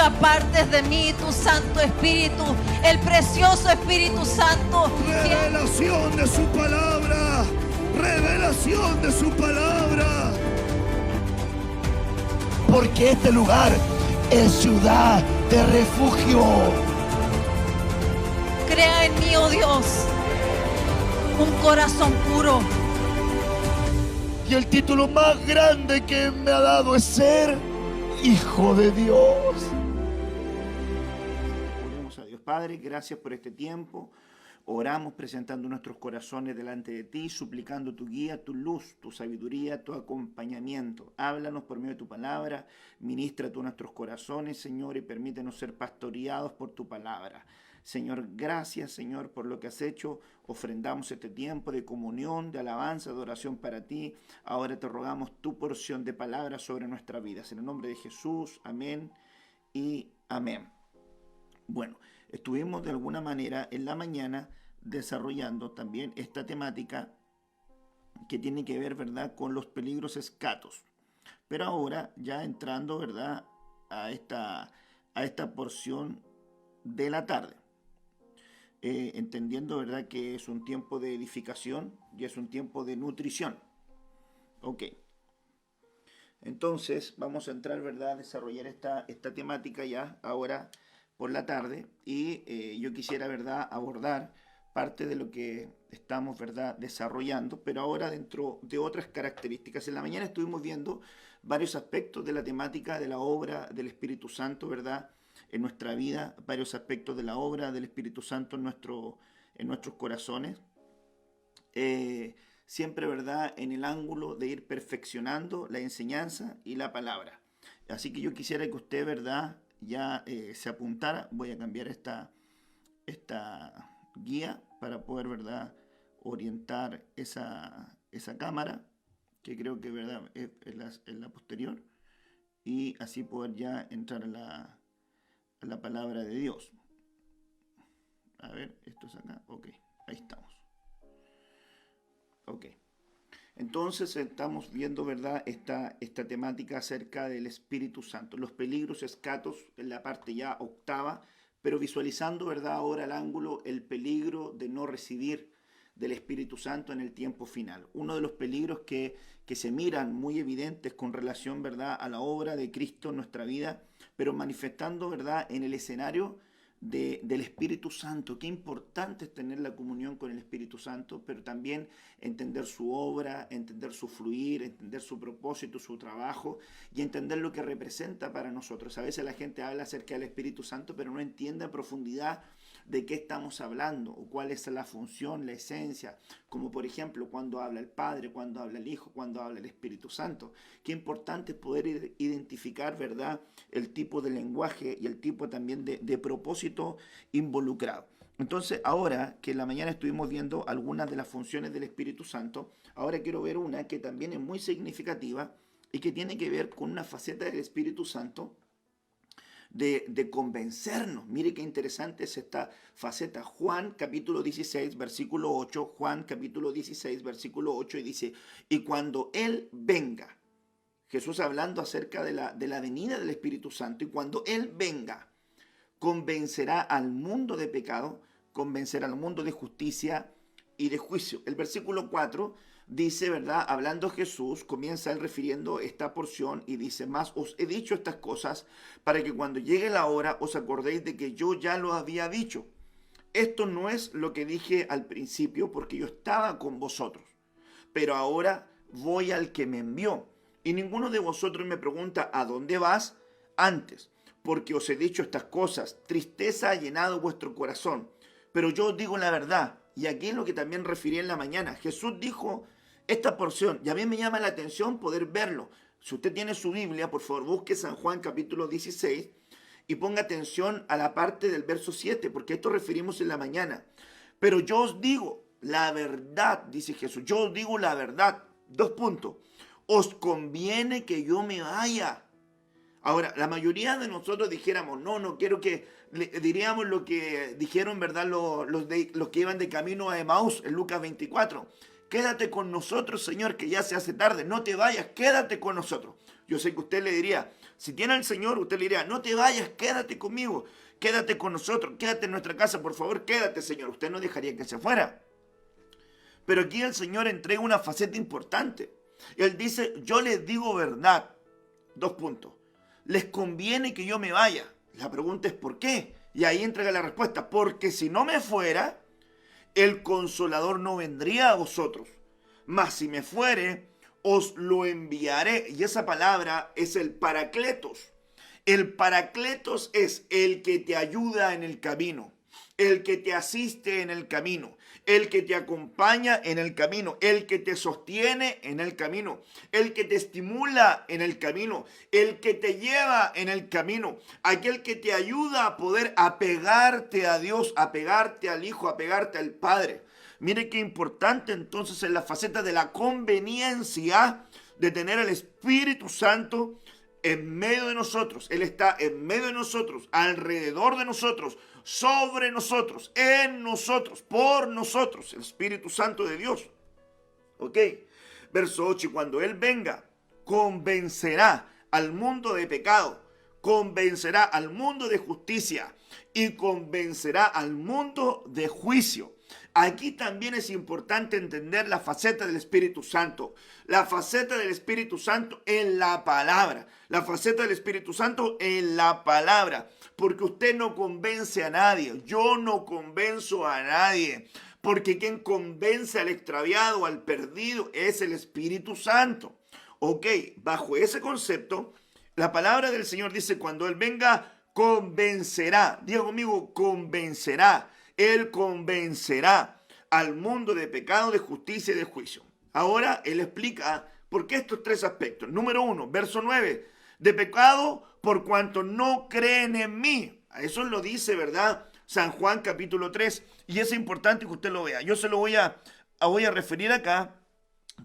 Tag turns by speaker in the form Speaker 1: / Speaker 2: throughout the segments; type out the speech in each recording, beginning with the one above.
Speaker 1: nunca apartes de mí tu Santo Espíritu, el precioso Espíritu Santo.
Speaker 2: Revelación de su palabra. Revelación de su palabra. Porque este lugar es ciudad de refugio.
Speaker 1: Crea en mí, oh Dios, un corazón puro.
Speaker 2: Y el título más grande que me ha dado es ser hijo de Dios. Oremos a Dios. Padre, gracias por este tiempo. Oramos presentando nuestros corazones delante de ti, suplicando tu guía, tu luz, tu sabiduría, tu acompañamiento. Háblanos por medio de tu palabra, ministra tú nuestros corazones, Señor, y permítenos ser pastoreados por tu palabra. Señor, gracias, Señor, por lo que has hecho. Ofrendamos este tiempo de comunión, de alabanza, de oración para ti. Ahora te rogamos tu porción de palabras sobre nuestras vidas. En el nombre de Jesús, amén y amén. Bueno, estuvimos de alguna manera en la mañana desarrollando también esta temática que tiene que ver, ¿verdad?, con los peligros escatos. Pero ahora ya entrando, ¿verdad?, a esta porción de la tarde. Entendiendo, ¿verdad?, que es un tiempo de edificación y es un tiempo de nutrición. Ok. Entonces vamos a entrar, ¿verdad?, a desarrollar esta temática ya ahora por la tarde, y yo quisiera, ¿verdad?, abordar parte de lo que estamos, ¿verdad?, desarrollando, pero ahora dentro de otras características. En la mañana estuvimos viendo varios aspectos de la temática de la obra del Espíritu Santo, ¿verdad?, en nuestra vida, varios aspectos de la obra del Espíritu Santo en nuestros corazones. Siempre, ¿verdad?, en el ángulo de ir perfeccionando la enseñanza y la palabra. Así que yo quisiera que usted, ¿verdad?, ya se apuntara. Voy a cambiar esta guía para poder, ¿verdad?, orientar esa cámara, que creo que, ¿verdad?, es la posterior, y así poder ya entrar a la palabra de Dios. A ver, esto es acá. Ok, ahí estamos. Ok. Entonces estamos viendo, ¿verdad?, esta temática acerca del Espíritu Santo, los peligros escatos en la parte ya octava, pero visualizando, ¿verdad?, ahora al ángulo el peligro de no recibir del Espíritu Santo en el tiempo final. Uno de los peligros que se miran muy evidentes con relación, ¿verdad?, a la obra de Cristo en nuestra vida, pero manifestando, ¿verdad?, en el escenario del Espíritu Santo. Qué importante es tener la comunión con el Espíritu Santo, pero también entender su obra, entender su fluir, entender su propósito, su trabajo, y entender lo que representa para nosotros. A veces la gente habla acerca del Espíritu Santo, pero no entiende a profundidad de qué estamos hablando, o cuál es la función, la esencia, como por ejemplo cuando habla el Padre, cuando habla el Hijo, cuando habla el Espíritu Santo. Qué importante es poder identificar, ¿verdad?, el tipo de lenguaje y el tipo también de propósito involucrado. Entonces, ahora que en la mañana estuvimos viendo algunas de las funciones del Espíritu Santo, ahora quiero ver una que también es muy significativa y que tiene que ver con una faceta del Espíritu Santo de convencernos. Mire qué interesante es esta faceta. Juan capítulo 16, versículo 8, Juan capítulo 16, versículo 8, y dice: y cuando Él venga, Jesús hablando acerca de la venida del Espíritu Santo, y cuando Él venga, convencerá al mundo de pecado, convencerá al mundo de justicia y de juicio. El versículo 4 dice, ¿verdad?, hablando Jesús, comienza él refiriendo esta porción y dice: más os he dicho estas cosas para que cuando llegue la hora os acordéis de que yo ya lo había dicho. Esto no es lo que dije al principio, porque yo estaba con vosotros, pero ahora voy al que me envió. Y ninguno de vosotros me pregunta: ¿a dónde vas? Antes, porque os he dicho estas cosas, tristeza ha llenado vuestro corazón. Pero yo os digo la verdad. Y aquí es lo que también referí en la mañana. Jesús dijo esta porción, y a mí me llama la atención poder verlo. Si usted tiene su Biblia, por favor, busque San Juan capítulo 16 y ponga atención a la parte del verso 7, porque esto referimos en la mañana. Pero yo os digo la verdad, dice Jesús, yo os digo la verdad. 2 puntos. Os conviene que yo me vaya. Ahora, la mayoría de nosotros dijéramos: no quiero que, diríamos lo que dijeron, ¿verdad?, los que iban de camino a Emaús en Lucas 24. Quédate con nosotros, Señor, que ya se hace tarde, no te vayas, quédate con nosotros. Yo sé que usted le diría: Si tiene al Señor, usted le diría, no te vayas, quédate conmigo, quédate con nosotros, quédate en nuestra casa, por favor, quédate, Señor. Usted no dejaría que se fuera. Pero aquí el Señor entrega una faceta importante. Él dice, yo les digo verdad. 2 puntos. Les conviene que yo me vaya. La pregunta es ¿por qué? Y ahí entrega la respuesta. Porque si no me fuera, el Consolador no vendría a vosotros. Mas si me fuere, os lo enviaré. Y esa palabra es el Paracletos. El Paracletos es el que te ayuda en el camino, el que te asiste en el camino, el que te acompaña en el camino, el que te sostiene en el camino, el que te estimula en el camino, el que te lleva en el camino, aquel que te ayuda a poder apegarte a Dios, apegarte al Hijo, apegarte al Padre. Mire qué importante entonces en la faceta de la conveniencia de tener al Espíritu Santo en medio de nosotros. Él está en medio de nosotros, alrededor de nosotros, sobre nosotros, en nosotros, por nosotros, el Espíritu Santo de Dios. Ok, verso 8, y cuando Él venga, convencerá al mundo de pecado, convencerá al mundo de justicia y convencerá al mundo de juicio. Aquí también es importante entender la faceta del Espíritu Santo. La faceta del Espíritu Santo en la palabra. La faceta del Espíritu Santo en la palabra. Porque usted no convence a nadie. Yo no convenzo a nadie. Porque quien convence al extraviado, al perdido, es el Espíritu Santo. Ok, bajo ese concepto, la palabra del Señor dice, cuando Él venga, convencerá. Diga conmigo, convencerá. Él convencerá al mundo de pecado, de justicia y de juicio. Ahora Él explica por qué estos 3 aspectos. Número 1, verso 9. De pecado por cuanto no creen en mí. Eso lo dice, ¿verdad? San Juan capítulo 3. Y es importante que usted lo vea. Yo se lo voy a referir acá.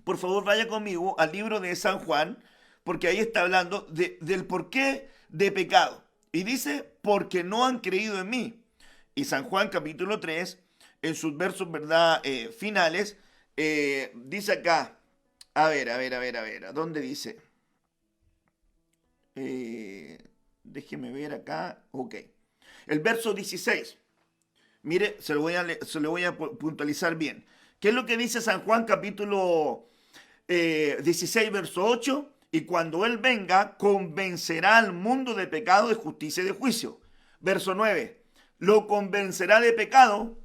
Speaker 2: Por favor, vaya conmigo al libro de San Juan, porque ahí está hablando del porqué de pecado. Y dice, porque no han creído en mí. Y San Juan capítulo 3, en sus versos, ¿verdad? Finales, dice acá, a ver, ¿dónde dice? Déjeme ver acá, ok. El verso 16, mire, se lo voy a puntualizar bien. ¿Qué es lo que dice San Juan capítulo 16, verso 8? Y cuando Él venga, convencerá al mundo de pecado, de justicia y de juicio. Verso 9. Lo convencerá de pecado,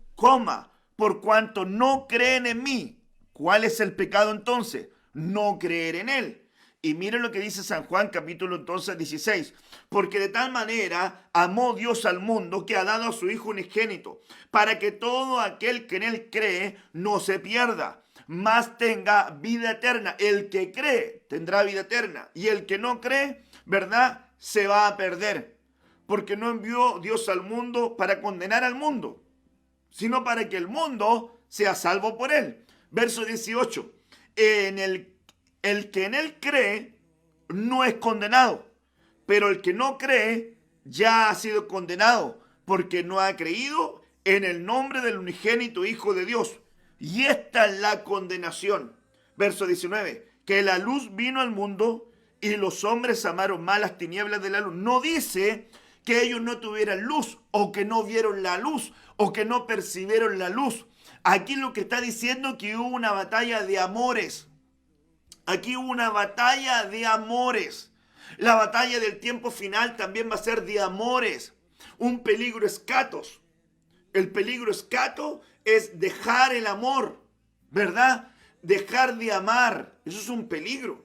Speaker 2: por cuanto no creen en mí. ¿Cuál es el pecado entonces? No creer en Él. Y miren lo que dice San Juan capítulo entonces 16. Porque de tal manera amó Dios al mundo que ha dado a su Hijo unigénito, para que todo aquel que en Él cree no se pierda, mas tenga vida eterna. El que cree tendrá vida eterna, y el que no cree, ¿verdad?, se va a perder. Porque no envió Dios al mundo para condenar al mundo, sino para que el mundo sea salvo por Él. Verso 18. El que en Él cree no es condenado, pero el que no cree ya ha sido condenado, porque no ha creído en el nombre del unigénito Hijo de Dios. Y esta es la condenación. Verso 19. Que la luz vino al mundo y los hombres amaron más las tinieblas de la luz. No dice que ellos no tuvieran luz, o que no vieron la luz, o que no percibieron la luz. Aquí lo que está diciendo es que hubo una batalla de amores. Aquí hubo una batalla de amores. La batalla del tiempo final también va a ser de amores. Un peligro escatos. El peligro escato es dejar el amor, ¿verdad? Dejar de amar. Eso es un peligro.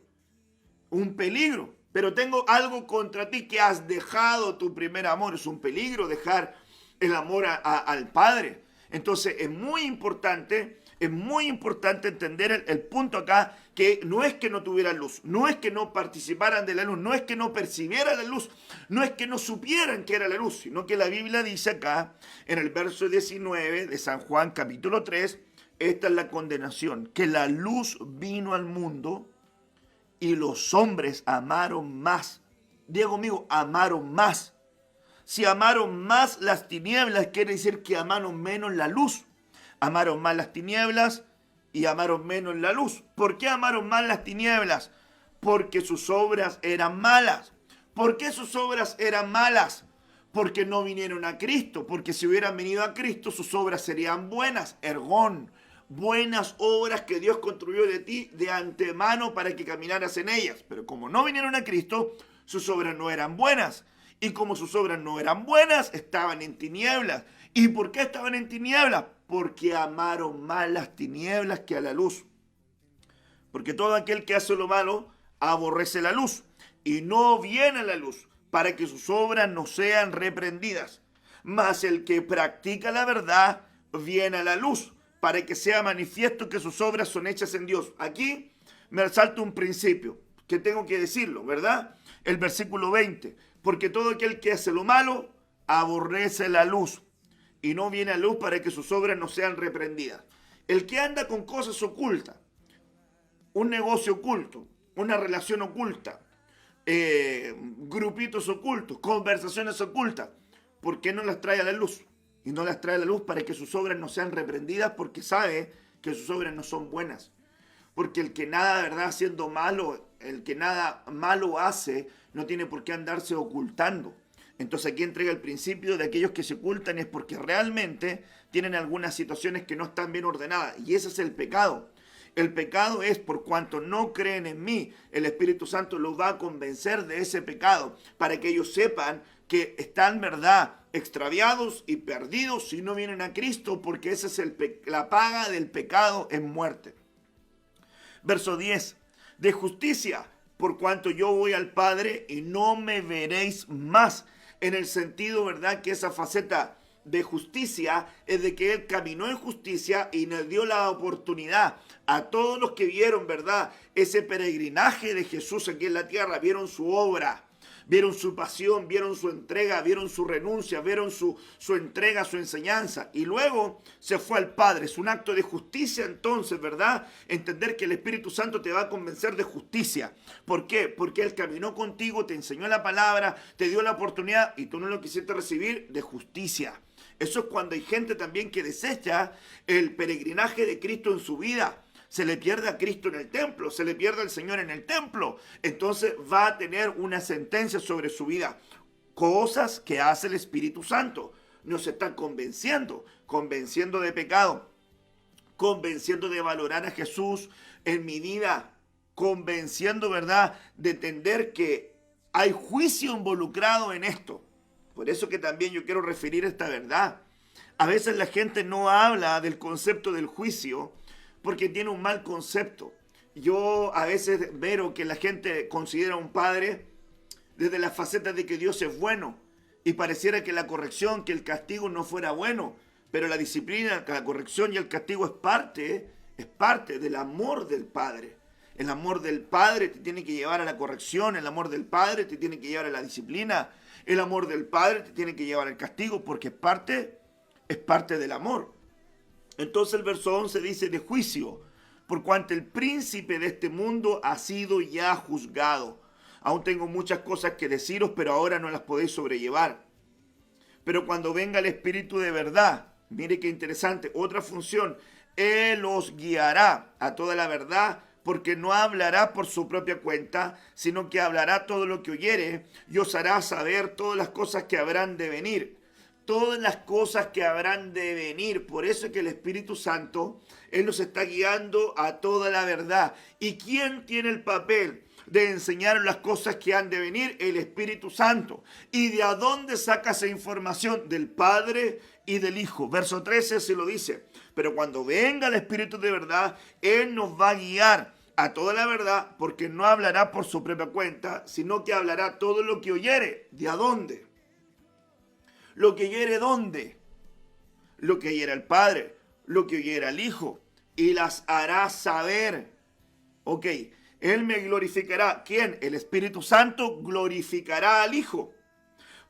Speaker 2: Un peligro. Pero tengo algo contra ti, que has dejado tu primer amor. Es un peligro dejar el amor al Padre. Entonces es muy importante entender el punto acá, que no es que no tuvieran luz, no es que no participaran de la luz, no es que no percibieran la luz, no es que no supieran que era la luz, sino que la Biblia dice acá, en el verso 19 de San Juan capítulo 3, esta es la condenación, que la luz vino al mundo y los hombres amaron más. Diga conmigo, amaron más. Si amaron más las tinieblas, quiere decir que amaron menos la luz. Amaron más las tinieblas y amaron menos la luz. ¿Por qué amaron más las tinieblas? Porque sus obras eran malas. ¿Por qué sus obras eran malas? Porque no vinieron a Cristo, porque si hubieran venido a Cristo, sus obras serían buenas, ergón, buenas obras que Dios construyó de ti de antemano para que caminaras en ellas. Pero como no vinieron a Cristo, sus obras no eran buenas. Y como sus obras no eran buenas, estaban en tinieblas. ¿Y por qué estaban en tinieblas? Porque amaron más las tinieblas que a la luz. Porque todo aquel que hace lo malo aborrece la luz y no viene a la luz para que sus obras no sean reprendidas. Mas el que practica la verdad viene a la luz para que sea manifiesto que sus obras son hechas en Dios. Aquí me resalta un principio que tengo que decirlo, ¿verdad? El versículo 20. Porque todo aquel que hace lo malo aborrece la luz y no viene a luz para que sus obras no sean reprendidas. El que anda con cosas ocultas, un negocio oculto, una relación oculta, grupitos ocultos, conversaciones ocultas, ¿por qué no las trae a la luz? Y no las trae a la luz para que sus obras no sean reprendidas, porque sabe que sus obras no son buenas. Porque el que nada, ¿verdad?, haciendo malo, el que nada malo hace, no tiene por qué andarse ocultando. Entonces aquí entrega el principio de aquellos que se ocultan es porque realmente tienen algunas situaciones que no están bien ordenadas. Y ese es el pecado. El pecado es por cuanto no creen en mí. El Espíritu Santo los va a convencer de ese pecado para que ellos sepan que están, ¿verdad?, extraviados y perdidos si no vienen a Cristo, porque esa es la paga del pecado en muerte. Verso 10. De justicia, por cuanto yo voy al Padre y no me veréis más. En el sentido, ¿verdad?, que esa faceta de justicia es de que Él caminó en justicia y nos dio la oportunidad a todos los que vieron, ¿verdad?, ese peregrinaje de Jesús aquí en la tierra, vieron su obra, vieron su pasión, vieron su entrega, vieron su renuncia, vieron su entrega, su enseñanza. Y luego se fue al Padre. Es un acto de justicia entonces, ¿verdad? Entender que el Espíritu Santo te va a convencer de justicia. ¿Por qué? Porque Él caminó contigo, te enseñó la palabra, te dio la oportunidad y tú no lo quisiste recibir, de justicia. Eso es cuando hay gente también que desecha el peregrinaje de Cristo en su vida. Se le pierde a Cristo en el templo, se le pierde al Señor en el templo. Entonces va a tener una sentencia sobre su vida. Cosas que hace el Espíritu Santo. Nos está convenciendo de pecado, convenciendo de valorar a Jesús en mi vida, convenciendo, ¿verdad?, de entender que hay juicio involucrado en esto. Por eso que también yo quiero referir esta verdad. A veces la gente no habla del concepto del juicio porque tiene un mal concepto. Yo a veces veo que la gente considera a un padre desde la faceta de que Dios es bueno y pareciera que la corrección, que el castigo no fuera bueno, pero la disciplina, la corrección y el castigo es parte del amor del Padre. El amor del Padre te tiene que llevar a la corrección, el amor del Padre te tiene que llevar a la disciplina, el amor del Padre te tiene que llevar al castigo, porque es parte del amor. Entonces el verso 11 dice: de juicio, por cuanto el príncipe de este mundo ha sido ya juzgado. Aún tengo muchas cosas que deciros, pero ahora no las podéis sobrellevar. Pero cuando venga el Espíritu de verdad, mire qué interesante, otra función, Él os guiará a toda la verdad, porque no hablará por su propia cuenta, sino que hablará todo lo que oyere y os hará saber todas las cosas que habrán de venir. Todas las cosas que habrán de venir. Por eso es que el Espíritu Santo, Él nos está guiando a toda la verdad. ¿Y quién tiene el papel de enseñar las cosas que han de venir? El Espíritu Santo. ¿Y de a dónde saca esa información? Del Padre y del Hijo. Verso 13 se lo dice: pero cuando venga el Espíritu de verdad, Él nos va a guiar a toda la verdad, porque no hablará por su propia cuenta, sino que hablará todo lo que oyere. ¿De a dónde? Lo que oyere, ¿dónde? Lo que oyera el Padre, lo que oyera el Hijo, y las hará saber. Ok, Él me glorificará. ¿Quién? El Espíritu Santo glorificará al Hijo,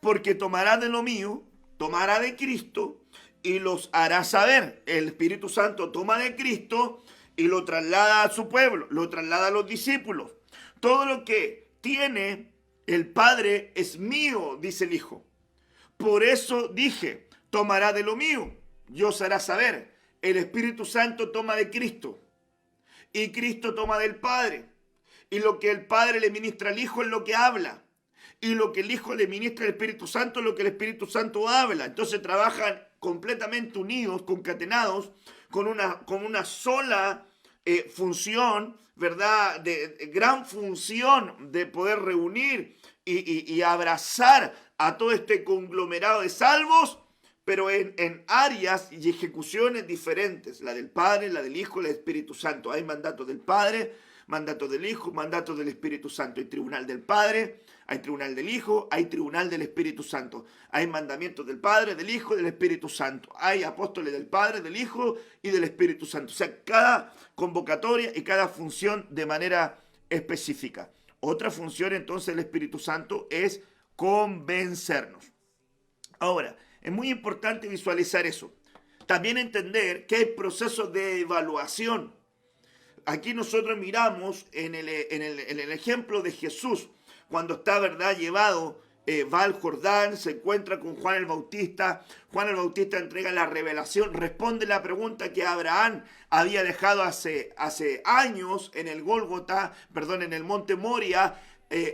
Speaker 2: porque tomará de lo mío, tomará de Cristo, y los hará saber. El Espíritu Santo toma de Cristo y lo traslada a su pueblo, lo traslada a los discípulos. Todo lo que tiene el Padre es mío, dice el Hijo. Por eso dije, tomará de lo mío y os hará saber. El Espíritu Santo toma de Cristo y Cristo toma del Padre. Y lo que el Padre le ministra al Hijo es lo que habla. y lo que el Hijo le ministra al Espíritu Santo es lo que el Espíritu Santo habla. Entonces trabajan completamente unidos, concatenados, con una sola función, ¿verdad? De gran función de poder reunir y abrazar a todo este conglomerado de salvos, pero en áreas y ejecuciones diferentes, la del Padre, la del Hijo, la del Espíritu Santo. Hay mandato del Padre, mandato del Hijo, mandato del Espíritu Santo. Hay tribunal del Padre, hay tribunal del Hijo, hay tribunal del Espíritu Santo. Hay mandamientos del Padre, del Hijo y del Espíritu Santo. Hay apóstoles del Padre, del Hijo y del Espíritu Santo. O sea, cada convocatoria y cada función de manera específica. Otra función entonces del Espíritu Santo es convencernos. Ahora, es muy importante visualizar eso. También entender que hay procesos de evaluación. Aquí nosotros miramos en el ejemplo de Jesús, cuando está, ¿verdad?, llevado, va al Jordán, se encuentra con Juan el Bautista. Juan el Bautista entrega la revelación, responde la pregunta que Abraham había dejado hace años en el Gólgota, en el monte Moria.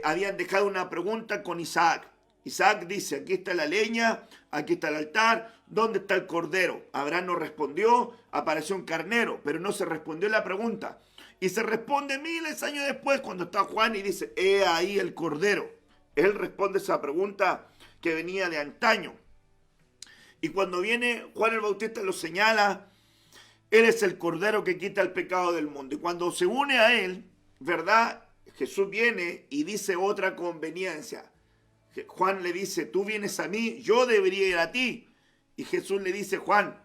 Speaker 2: Habían dejado una pregunta con Isaac. Isaac dice, aquí está la leña, aquí está el altar, ¿dónde está el cordero? Abraham no respondió, apareció un carnero, pero no se respondió la pregunta. Y se responde miles de años después cuando está Juan y dice, he ahí el cordero. Él responde esa pregunta que venía de antaño. Y cuando viene Juan el Bautista lo señala, él es el cordero que quita el pecado del mundo. Y cuando se une a él, ¿verdad? Jesús viene y dice otra conveniencia. Juan le dice, tú vienes a mí, yo debería ir a ti. Y Jesús le dice, Juan,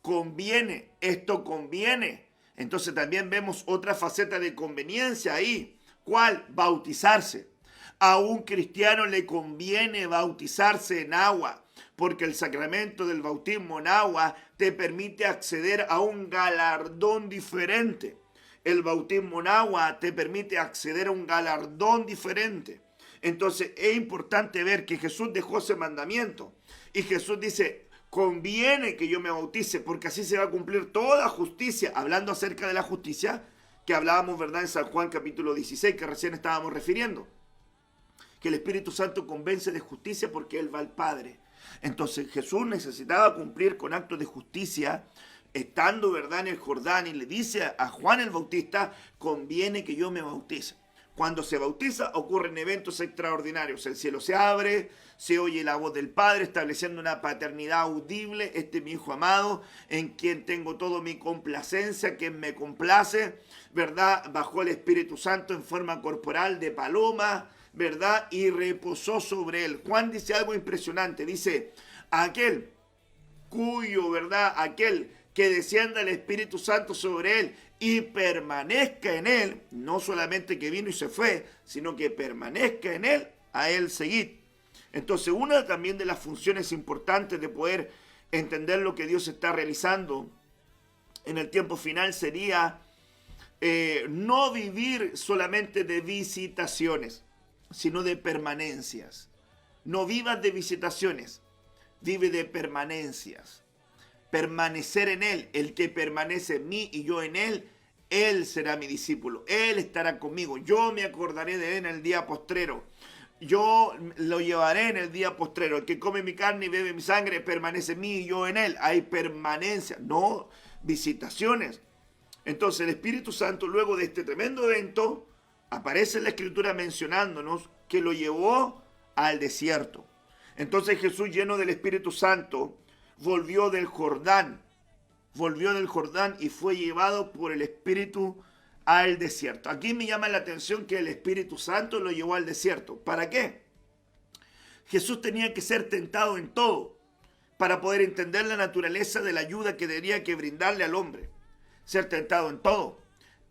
Speaker 2: conviene, esto conviene. Entonces también vemos otra faceta de conveniencia ahí. ¿Cuál? Bautizarse. A un cristiano le conviene bautizarse en agua, porque el sacramento del bautismo en agua te permite acceder a un galardón diferente. El bautismo en agua te permite acceder a un galardón diferente. Entonces es importante ver que Jesús dejó ese mandamiento. Y Jesús dice, conviene que yo me bautice, porque así se va a cumplir toda justicia. Hablando acerca de la justicia, que hablábamos, ¿verdad?, en San Juan capítulo 16, que recién estábamos refiriendo. Que el Espíritu Santo convence de justicia porque Él va al Padre. Entonces Jesús necesitaba cumplir con actos de justicia, estando, ¿verdad?, en el Jordán, y le dice a Juan el Bautista, conviene que yo me bautice. Cuando se bautiza ocurren eventos extraordinarios. El cielo se abre, se oye la voz del Padre estableciendo una paternidad audible. Este es mi Hijo amado, en quien tengo toda mi complacencia, quien me complace, ¿verdad? Bajó el Espíritu Santo en forma corporal de paloma, ¿verdad? Y reposó sobre él. Juan dice algo impresionante. Dice, aquel que descienda el Espíritu Santo sobre él y permanezca en él, no solamente que vino y se fue, sino que permanezca en él, a él seguid. Entonces, una también de las funciones importantes de poder entender lo que Dios está realizando en el tiempo final sería no vivir solamente de visitaciones, sino de permanencias. No vivas de visitaciones, vive de permanencias. Permanecer en él, el que permanece en mí y yo en él, él será mi discípulo, él estará conmigo, yo me acordaré de él en el día postrero, yo lo llevaré en el día postrero. El que come mi carne y bebe mi sangre permanece en mí y yo en él. Hay permanencia, no visitaciones. Entonces el Espíritu Santo, luego de este tremendo evento, aparece en la Escritura mencionándonos que lo llevó al desierto. Entonces Jesús, lleno del Espíritu Santo, volvió del Jordán y fue llevado por el Espíritu al desierto. Aquí me llama la atención que el Espíritu Santo lo llevó al desierto. ¿Para qué? Jesús tenía que ser tentado en todo para poder entender la naturaleza de la ayuda que tenía que brindarle al hombre. Ser tentado en todo.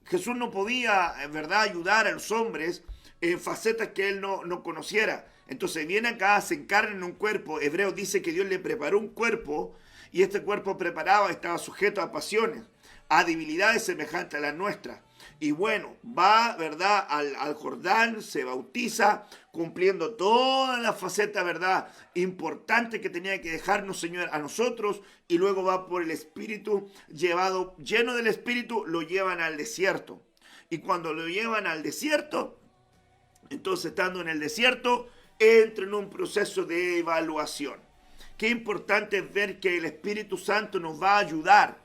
Speaker 2: Jesús no podía, ¿verdad?, ayudar a los hombres en facetas que él no conociera. Entonces viene acá, se encarna en un cuerpo. Hebreos dice que Dios le preparó un cuerpo y este cuerpo preparado estaba sujeto a pasiones, a debilidades semejantes a las nuestras. Y bueno, va, ¿verdad?, al Jordán, se bautiza, cumpliendo todas las facetas, ¿verdad?, importantes que tenía que dejarnos, Señor, a nosotros. Y luego va por el Espíritu, lleno del Espíritu, lo llevan al desierto. Y cuando lo llevan al desierto, entonces estando en el desierto, entra en un proceso de evaluación. Qué importante es ver que el Espíritu Santo nos va a ayudar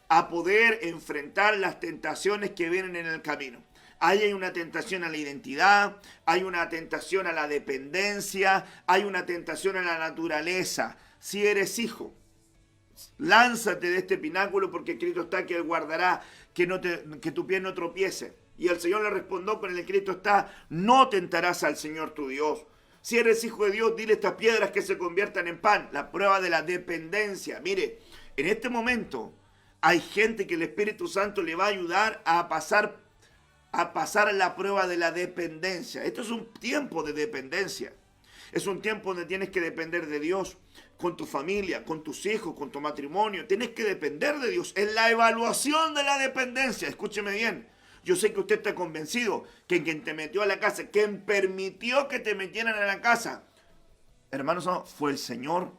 Speaker 2: a poder enfrentar las tentaciones que vienen en el camino. Ahí hay una tentación a la identidad, hay una tentación a la dependencia, hay una tentación a la naturaleza. Si eres hijo, lánzate de este pináculo porque Cristo está que Él guardará que tu pie no tropiece. Y el Señor le respondió con el Cristo está, no tentarás al Señor tu Dios. Si eres hijo de Dios, dile a estas piedras que se conviertan en pan. La prueba de la dependencia. Mire, en este momento hay gente que el Espíritu Santo le va a ayudar a pasar la prueba de la dependencia. Esto es un tiempo de dependencia. Es un tiempo donde tienes que depender de Dios, con tu familia, con tus hijos, con tu matrimonio. Tienes que depender de Dios. En la evaluación de la dependencia, escúcheme bien. Yo sé que usted está convencido que quien te metió a la casa, quien permitió que te metieran a la casa, hermanos, fue el Señor.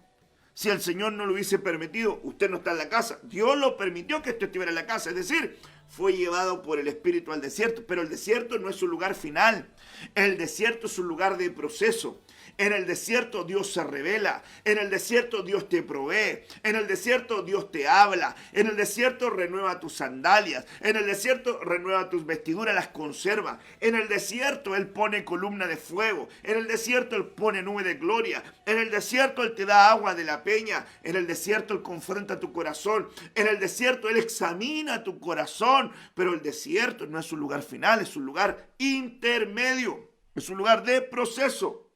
Speaker 2: Si el Señor no lo hubiese permitido, usted no está en la casa. Dios lo permitió que usted estuviera en la casa. Es decir, fue llevado por el Espíritu al desierto. Pero el desierto no es su lugar final. El desierto es un lugar de proceso. En el desierto Dios se revela. En el desierto Dios te provee. En el desierto Dios te habla. En el desierto renueva tus sandalias. En el desierto renueva tus vestiduras, las conserva. En el desierto Él pone columna de fuego. En el desierto Él pone nube de gloria. En el desierto Él te da agua de la peña. En el desierto Él confronta tu corazón. En el desierto Él examina tu corazón. Pero el desierto no es un lugar final, es un lugar intermedio. Es un lugar de proceso.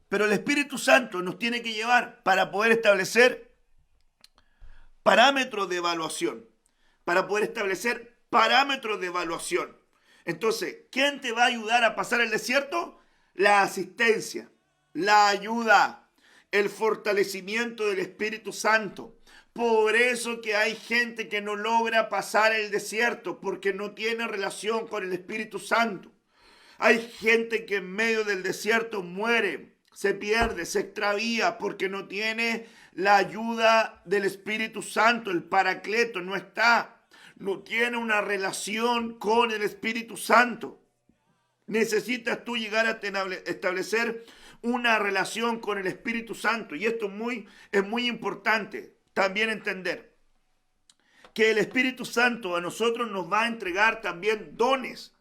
Speaker 2: Pero el Espíritu Santo nos tiene que llevar para poder establecer parámetros de evaluación. Para poder establecer parámetros de evaluación. Entonces, ¿quién te va a ayudar a pasar el desierto? La asistencia, la ayuda, el fortalecimiento del Espíritu Santo. Por eso que hay gente que no logra pasar el desierto, porque no tiene relación con el Espíritu Santo. Hay gente que en medio del desierto muere, se pierde, se extravía porque no tiene la ayuda del Espíritu Santo. El Paracleto no está, no tiene una relación con el Espíritu Santo. Necesitas tú llegar a establecer una relación con el Espíritu Santo. Y esto es muy importante también entender que el Espíritu Santo a nosotros nos va a entregar también dones,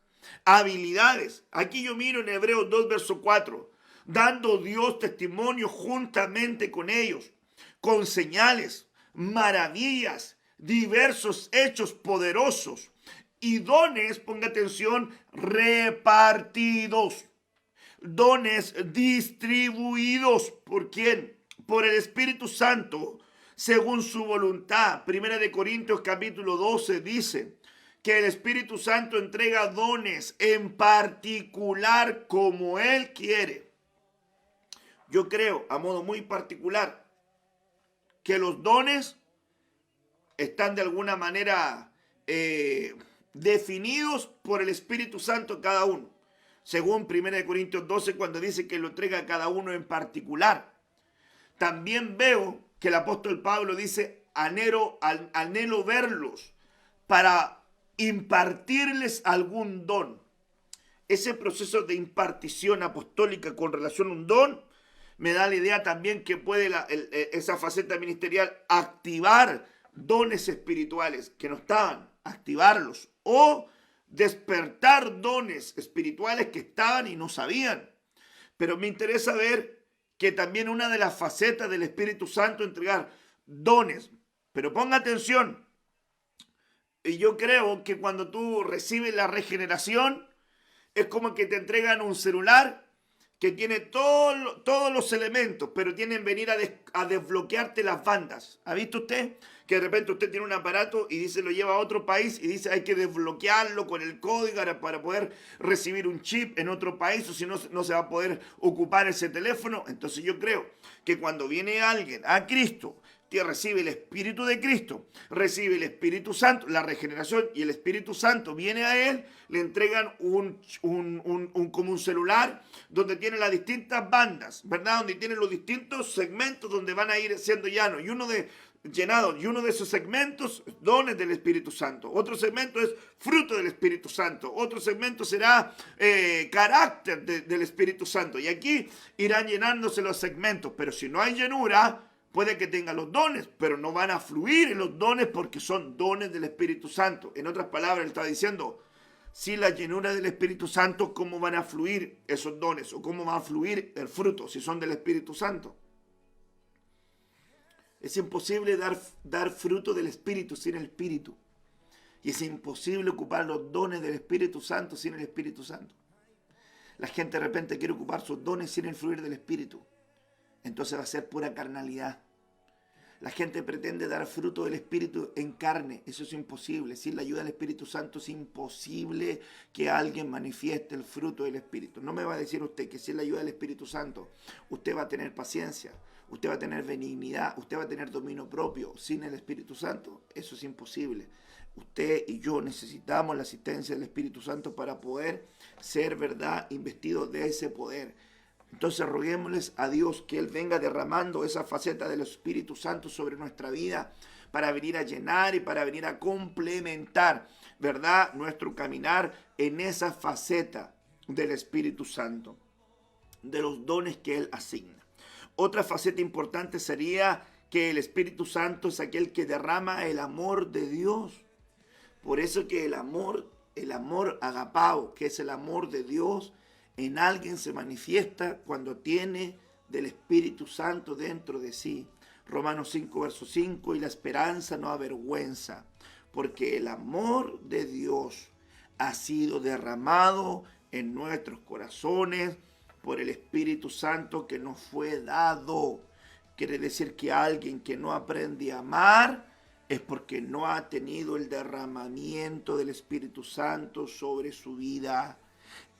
Speaker 2: habilidades. Aquí yo miro en Hebreos 2, verso 4. Dando Dios testimonio juntamente con ellos, con señales, maravillas, diversos hechos poderosos y dones, ponga atención, repartidos, dones distribuidos. ¿Por quién? Por el Espíritu Santo, según su voluntad. Primera de Corintios capítulo 12 dice que el Espíritu Santo entrega dones en particular como Él quiere. Yo creo, a modo muy particular, que los dones están de alguna manera definidos por el Espíritu Santo cada uno. Según 1 Corintios 12, cuando dice que lo entrega a cada uno en particular. También veo que el apóstol Pablo dice, anhelo verlos para impartirles algún don. Ese proceso de impartición apostólica con relación a un don me da la idea también que puede esa faceta ministerial activar dones espirituales que no estaban, activarlos o despertar dones espirituales que estaban y no sabían. Pero me interesa ver que también una de las facetas del Espíritu Santo es entregar dones. Pero ponga atención, y yo creo que cuando tú recibes la regeneración es como que te entregan un celular que tiene todos los elementos, pero tienen venir a desbloquearte las bandas. ¿Ha visto usted? Que de repente usted tiene un aparato y dice lo lleva a otro país y dice hay que desbloquearlo con el código para poder recibir un chip en otro país, o si no, no se va a poder ocupar ese teléfono. Entonces yo creo que cuando viene alguien a Cristo, que recibe el Espíritu de Cristo, recibe el Espíritu Santo, la regeneración, y el Espíritu Santo viene a él, le entregan como un celular donde tiene las distintas bandas, ¿verdad? Donde tiene los distintos segmentos donde van a ir siendo llanos. Y uno de llenado. Y uno de esos segmentos, dones del Espíritu Santo. Otro segmento es fruto del Espíritu Santo. Otro segmento será carácter del Espíritu Santo. Y aquí irán llenándose los segmentos. Pero si no hay llenura, puede que tenga los dones, pero no van a fluir en los dones porque son dones del Espíritu Santo. En otras palabras, él está diciendo, si la llenura del Espíritu Santo, ¿cómo van a fluir esos dones? ¿O cómo va a fluir el fruto si son del Espíritu Santo? Es imposible dar fruto del Espíritu sin el Espíritu. Y es imposible ocupar los dones del Espíritu Santo sin el Espíritu Santo. La gente de repente quiere ocupar sus dones sin el fluir del Espíritu. Entonces va a ser pura carnalidad. La gente pretende dar fruto del Espíritu en carne. Eso es imposible. Sin la ayuda del Espíritu Santo es imposible que alguien manifieste el fruto del Espíritu. No me va a decir usted que sin la ayuda del Espíritu Santo usted va a tener paciencia, usted va a tener benignidad, usted va a tener dominio propio. Sin el Espíritu Santo eso es imposible. Usted y yo necesitamos la asistencia del Espíritu Santo para poder ser, ¿verdad?, investidos de ese poder. Entonces roguémosles a Dios que Él venga derramando esa faceta del Espíritu Santo sobre nuestra vida para venir a llenar y para venir a complementar, ¿verdad?, nuestro caminar en esa faceta del Espíritu Santo, de los dones que Él asigna. Otra faceta importante sería que el Espíritu Santo es aquel que derrama el amor de Dios. Por eso que el amor agapao, que es el amor de Dios, en alguien se manifiesta cuando tiene del Espíritu Santo dentro de sí. Romanos 5, verso 5, y la esperanza no avergüenza, porque el amor de Dios ha sido derramado en nuestros corazones por el Espíritu Santo que nos fue dado. Quiere decir que alguien que no aprende a amar es porque no ha tenido el derramamiento del Espíritu Santo sobre su vida.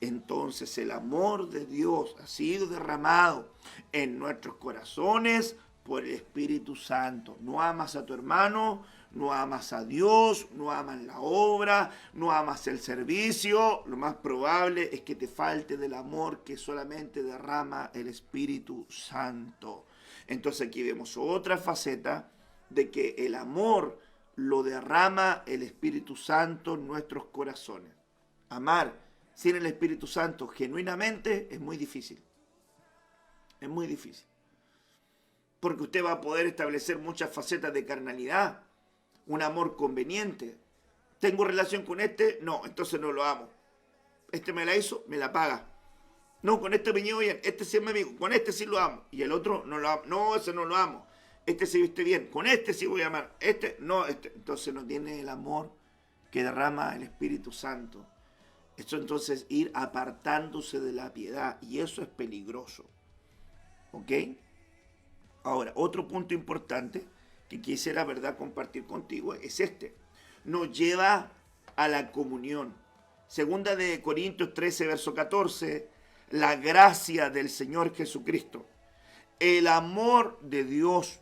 Speaker 2: Entonces el amor de Dios ha sido derramado en nuestros corazones por el Espíritu Santo. No amas a tu hermano, no amas a Dios, no amas la obra, no amas el servicio. Lo más probable es que te falte del amor que solamente derrama el Espíritu Santo. Entonces aquí vemos otra faceta de que el amor lo derrama el Espíritu Santo en nuestros corazones. Amar sin el Espíritu Santo genuinamente es muy difícil. Es muy difícil. Porque usted va a poder establecer muchas facetas de carnalidad. Un amor conveniente. ¿Tengo relación con este? No, entonces no lo amo. Este me la hizo, me la paga. No, con este me llevo bien. Este sí es mi amigo. Con este sí lo amo. Y el otro no lo amo. No, ese no lo amo. Este se viste bien. Con este sí voy a amar. Este no. Entonces no tiene el amor que derrama el Espíritu Santo. Esto entonces ir apartándose de la piedad, y eso es peligroso. ¿Ok? Ahora, otro punto importante que quisiera, ¿verdad?, compartir contigo es este. Nos lleva a la comunión. Segunda de Corintios 13, verso 14, la gracia del Señor Jesucristo, el amor de Dios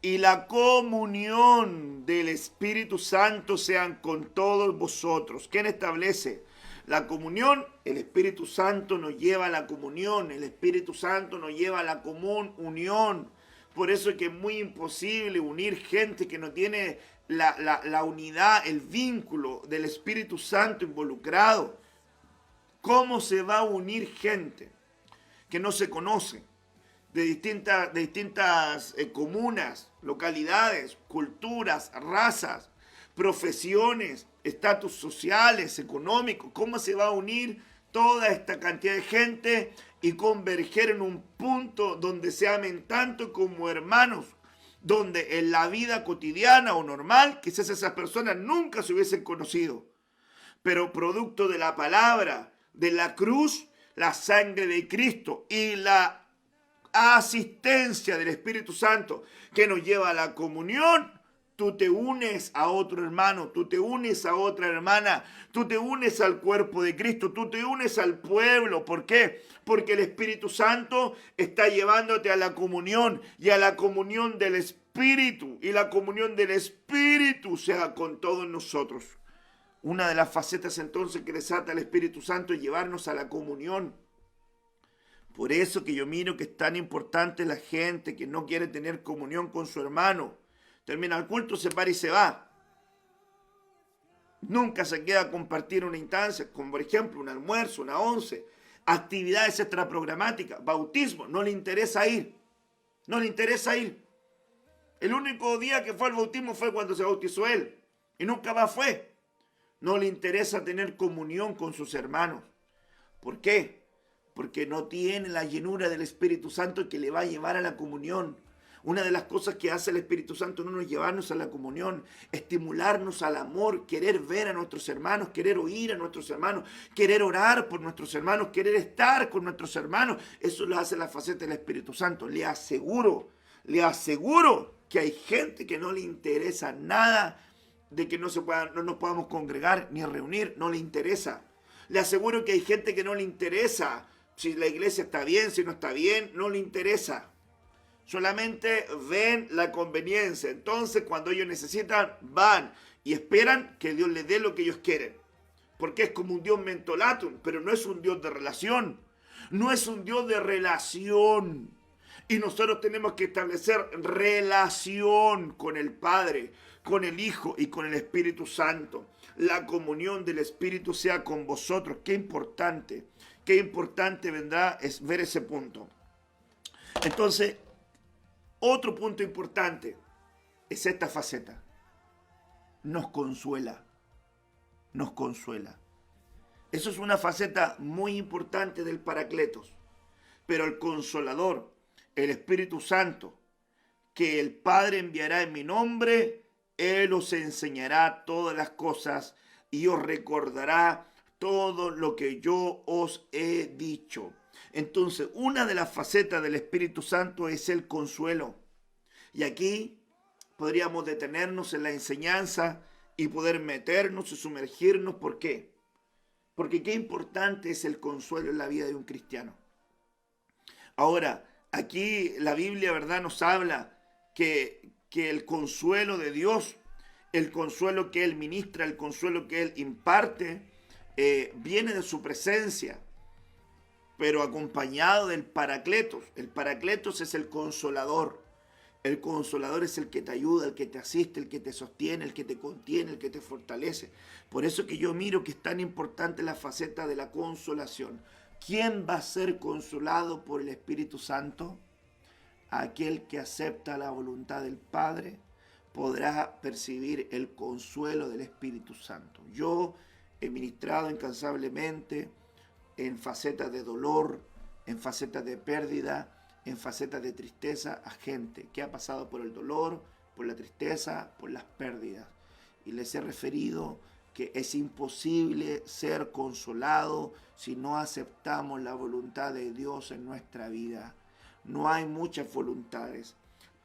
Speaker 2: y la comunión del Espíritu Santo sean con todos vosotros. ¿Quién establece la comunión? El Espíritu Santo nos lleva a la comunión. El Espíritu Santo nos lleva a la común unión. Por eso es que es muy imposible unir gente que no tiene la unidad, el vínculo del Espíritu Santo involucrado. ¿Cómo se va a unir gente que no se conoce? De distintas comunas, localidades, culturas, razas, profesiones, estatus sociales, económicos. ¿Cómo se va a unir toda esta cantidad de gente y converger en un punto donde se amen tanto como hermanos? Donde en la vida cotidiana o normal, quizás esas personas nunca se hubiesen conocido. Pero producto de la palabra, de la cruz, la sangre de Cristo y la asistencia del Espíritu Santo que nos lleva a la comunión, tú te unes a otro hermano, tú te unes a otra hermana, tú te unes al cuerpo de Cristo, tú te unes al pueblo. ¿Por qué? Porque el Espíritu Santo está llevándote a la comunión y a la comunión del Espíritu, y la comunión del Espíritu sea con todos nosotros. Una de las facetas entonces que desata el Espíritu Santo es llevarnos a la comunión. Por eso que yo miro que es tan importante la gente que no quiere tener comunión con su hermano. Termina el culto, se para y se va. Nunca se queda a compartir una instancia, como por ejemplo un almuerzo, una once, actividades extraprogramáticas, bautismo. No le interesa ir. No le interesa ir. El único día que fue al bautismo fue cuando se bautizó él. Y nunca más fue. No le interesa tener comunión con sus hermanos. ¿Por qué? Porque no tiene la llenura del Espíritu Santo que le va a llevar a la comunión. Una de las cosas que hace el Espíritu Santo no es llevarnos a la comunión, estimularnos al amor, querer ver a nuestros hermanos, querer oír a nuestros hermanos, querer orar por nuestros hermanos, querer estar con nuestros hermanos. Eso lo hace la faceta del Espíritu Santo. Le aseguro que hay gente que no le interesa nada de que no nos podamos congregar ni reunir, no le interesa. Le aseguro que hay gente que no le interesa si la iglesia está bien, si no está bien, no le interesa. Solamente ven la conveniencia. Entonces, cuando ellos necesitan, van y esperan que Dios les dé lo que ellos quieren. Porque es como un Dios mentolatum, pero no es un Dios de relación. No es un Dios de relación. Y nosotros tenemos que establecer relación con el Padre, con el Hijo y con el Espíritu Santo. La comunión del Espíritu sea con vosotros. Qué importante vendrá es ver ese punto. Entonces, otro punto importante es esta faceta. Nos consuela. Nos consuela. Eso es una faceta muy importante del Paracletos. Pero el Consolador, el Espíritu Santo, que el Padre enviará en mi nombre, Él os enseñará todas las cosas y os recordará todo lo que yo os he dicho. Entonces, una de las facetas del Espíritu Santo es el consuelo. Y aquí podríamos detenernos en la enseñanza y poder meternos y sumergirnos. ¿Por qué? Porque qué importante es el consuelo en la vida de un cristiano. Ahora, aquí la Biblia, ¿verdad?, nos habla que el consuelo de Dios, el consuelo que Él ministra, el consuelo que Él imparte, viene de su presencia, pero acompañado del Paracletos. El Paracletos es el consolador. El consolador es el que te ayuda, el que te asiste, el que te sostiene, el que te contiene, el que te fortalece. Por eso que yo miro que es tan importante la faceta de la consolación. ¿Quién va a ser consolado por el Espíritu Santo? Aquel que acepta la voluntad del Padre podrá percibir el consuelo del Espíritu Santo. Yo he ministrado incansablemente en facetas de dolor, en facetas de pérdida, en facetas de tristeza a gente que ha pasado por el dolor, por la tristeza, por las pérdidas. Y les he referido que es imposible ser consolado si no aceptamos la voluntad de Dios en nuestra vida. No hay muchas voluntades,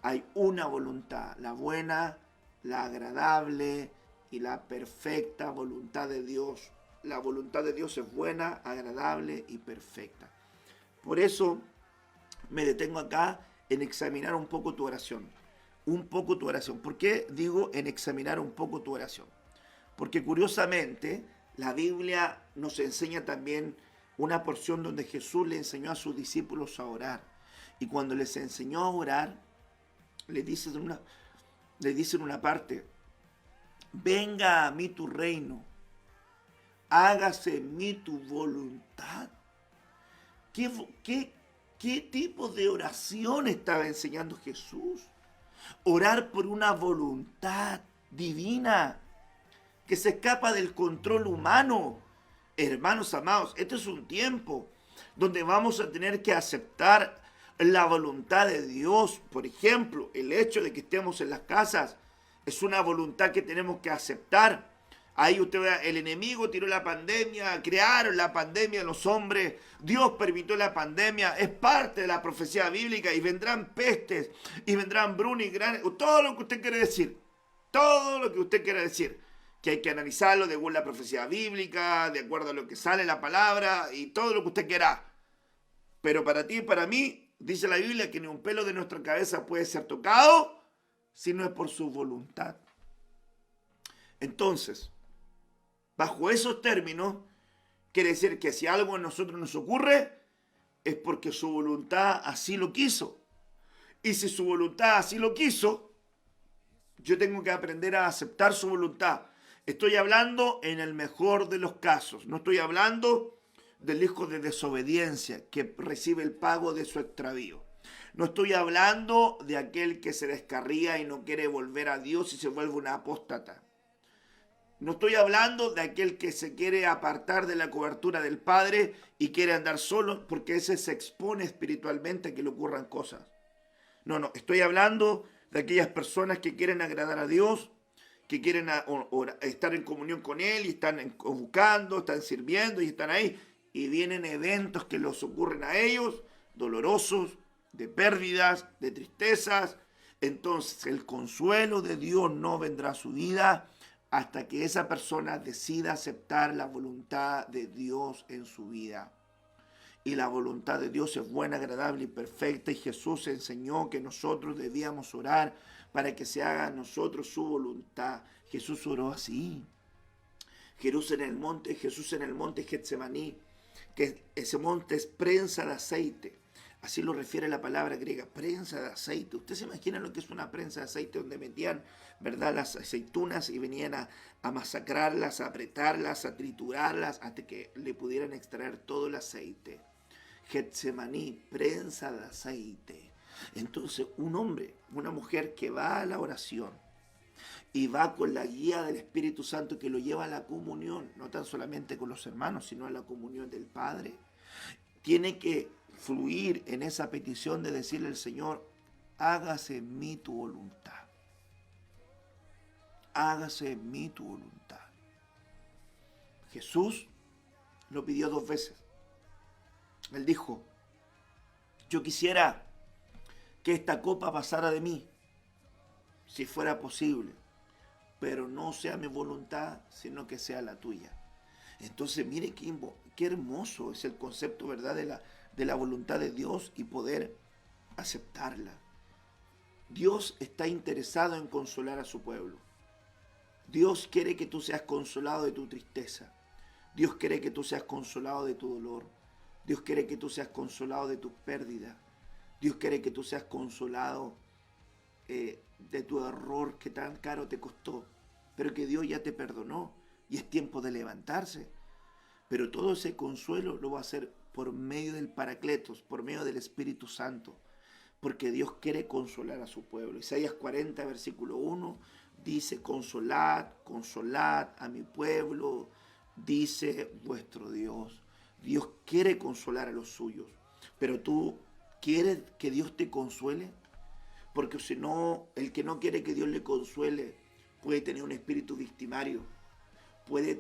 Speaker 2: hay una voluntad, la buena, la agradable y la perfecta voluntad de Dios. La voluntad de Dios es buena, agradable y perfecta. Por eso me detengo acá en examinar un poco tu oración. Un poco tu oración. ¿Por qué digo en examinar un poco tu oración? Porque curiosamente la Biblia nos enseña también una porción donde Jesús le enseñó a sus discípulos a orar. Y cuando les enseñó a orar, le dice en una parte: venga a mí tu reino, hágase en mí tu voluntad. ¿Qué tipo de oración estaba enseñando Jesús? Orar por una voluntad divina que se escapa del control humano. Hermanos amados, este es un tiempo donde vamos a tener que aceptar la voluntad de Dios. Por ejemplo, el hecho de que estemos en las casas es una voluntad que tenemos que aceptar. Ahí usted ve, el enemigo tiró la pandemia, crearon la pandemia los hombres, Dios permitió la pandemia, es parte de la profecía bíblica, y vendrán pestes, y vendrán brunas y granes, todo lo que usted quiere decir, que hay que analizarlo según la profecía bíblica, de acuerdo a lo que sale en la palabra, y todo lo que usted quiera. Pero para ti y para mí, dice la Biblia que ni un pelo de nuestra cabeza puede ser tocado si no es por su voluntad. Entonces, bajo esos términos, quiere decir que si algo a nosotros nos ocurre, es porque su voluntad así lo quiso. Y si su voluntad así lo quiso, Yo tengo que aprender a aceptar su voluntad. Estoy hablando en el mejor de los casos. No estoy hablando del hijo de desobediencia que recibe el pago de su extravío. No estoy hablando de aquel que se descarría y no quiere volver a Dios y se vuelve una apóstata. No estoy hablando de aquel que se quiere apartar de la cobertura del Padre y quiere andar solo, porque ese se expone espiritualmente a que le ocurran cosas. No, estoy hablando de aquellas personas que quieren agradar a Dios, que quieren estar en comunión con Él y están buscando, están sirviendo y están ahí. Y vienen eventos que les ocurren a ellos, dolorosos, de pérdidas, de tristezas. Entonces el consuelo de Dios no vendrá a su vida hasta que esa persona decida aceptar la voluntad de Dios en su vida. Y la voluntad de Dios es buena, agradable y perfecta. Y Jesús enseñó que nosotros debíamos orar para que se haga a nosotros su voluntad. Jesús oró así. Jesús en el monte Getsemaní, que ese monte es prensa de aceite. Así lo refiere la palabra griega, prensa de aceite. ¿Usted se imagina lo que es una prensa de aceite donde metían, verdad, las aceitunas y venían a masacrarlas, a apretarlas, a triturarlas hasta que le pudieran extraer todo el aceite? Getsemaní, prensa de aceite. Entonces un hombre, una mujer que va a la oración y va con la guía del Espíritu Santo que lo lleva a la comunión, no tan solamente con los hermanos, sino a la comunión del Padre, tiene que fluir en esa petición de decirle al Señor, hágase en mí tu voluntad. Hágase en mí tu voluntad. Jesús lo pidió 2 veces. Él dijo, yo quisiera que esta copa pasara de mí, si fuera posible, pero no sea mi voluntad, sino que sea la tuya. Entonces, mire qué hermoso es el concepto, ¿verdad?, de la voluntad de Dios y poder aceptarla. Dios está interesado en consolar a su pueblo. Dios quiere que tú seas consolado de tu tristeza. Dios quiere que tú seas consolado de tu dolor. Dios quiere que tú seas consolado de tus pérdidas. Dios quiere que tú seas consolado de tu error que tan caro te costó, pero que Dios ya te perdonó y es tiempo de levantarse. Pero todo ese consuelo lo va a hacer por medio del Paracletos, por medio del Espíritu Santo, porque Dios quiere consolar a su pueblo. Isaías 40, versículo 1, dice, consolad, consolad a mi pueblo, dice vuestro Dios. Dios quiere consolar a los suyos, pero tú quieres que Dios te consuele, porque si no, el que no quiere que Dios le consuele puede tener un espíritu victimario, puede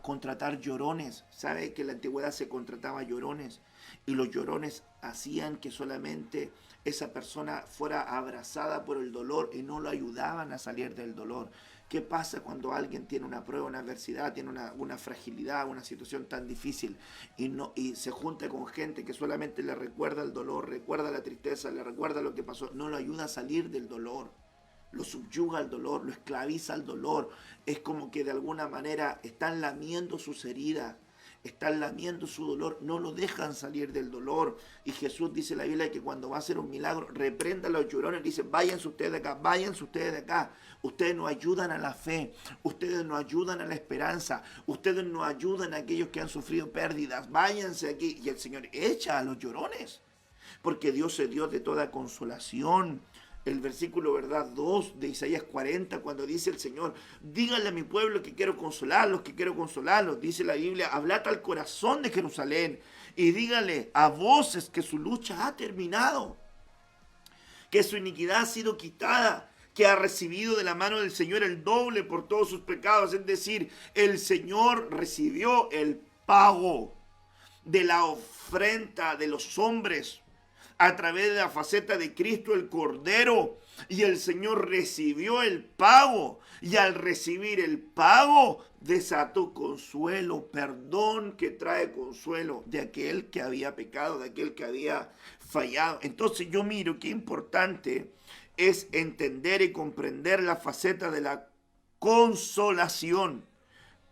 Speaker 2: contratar llorones. ¿Sabe que en la antigüedad se contrataba llorones? Y los llorones hacían que solamente esa persona fuera abrazada por el dolor y no lo ayudaban a salir del dolor. ¿Qué pasa cuando alguien tiene una prueba, una adversidad, tiene una fragilidad, una situación tan difícil y se junta con gente que solamente le recuerda el dolor, recuerda la tristeza, le recuerda lo que pasó, no lo ayuda a salir del dolor? Lo subyuga al dolor, lo esclaviza al dolor. Es como que de alguna manera están lamiendo sus heridas, están lamiendo su dolor, no lo dejan salir del dolor. Y Jesús dice en la Biblia que cuando va a hacer un milagro, reprenda a los llorones, dice, váyanse ustedes de acá, váyanse ustedes de acá. Ustedes no ayudan a la fe, ustedes no ayudan a la esperanza, ustedes no ayudan a aquellos que han sufrido pérdidas, váyanse aquí. Y el Señor echa a los llorones, porque Dios es Dios de toda consolación. El versículo, ¿verdad?, 2 de Isaías 40, cuando dice el Señor, díganle a mi pueblo que quiero consolarlos, dice la Biblia, hablad al corazón de Jerusalén y díganle a voces que su lucha ha terminado, que su iniquidad ha sido quitada, que ha recibido de la mano del Señor el doble por todos sus pecados. Es decir, el Señor recibió el pago de la ofrenda de los hombres a través de la faceta de Cristo el Cordero, y el Señor recibió el pago, y al recibir el pago desató consuelo, perdón que trae consuelo de aquel que había pecado, de aquel que había fallado. Entonces yo miro qué importante es entender y comprender la faceta de la consolación.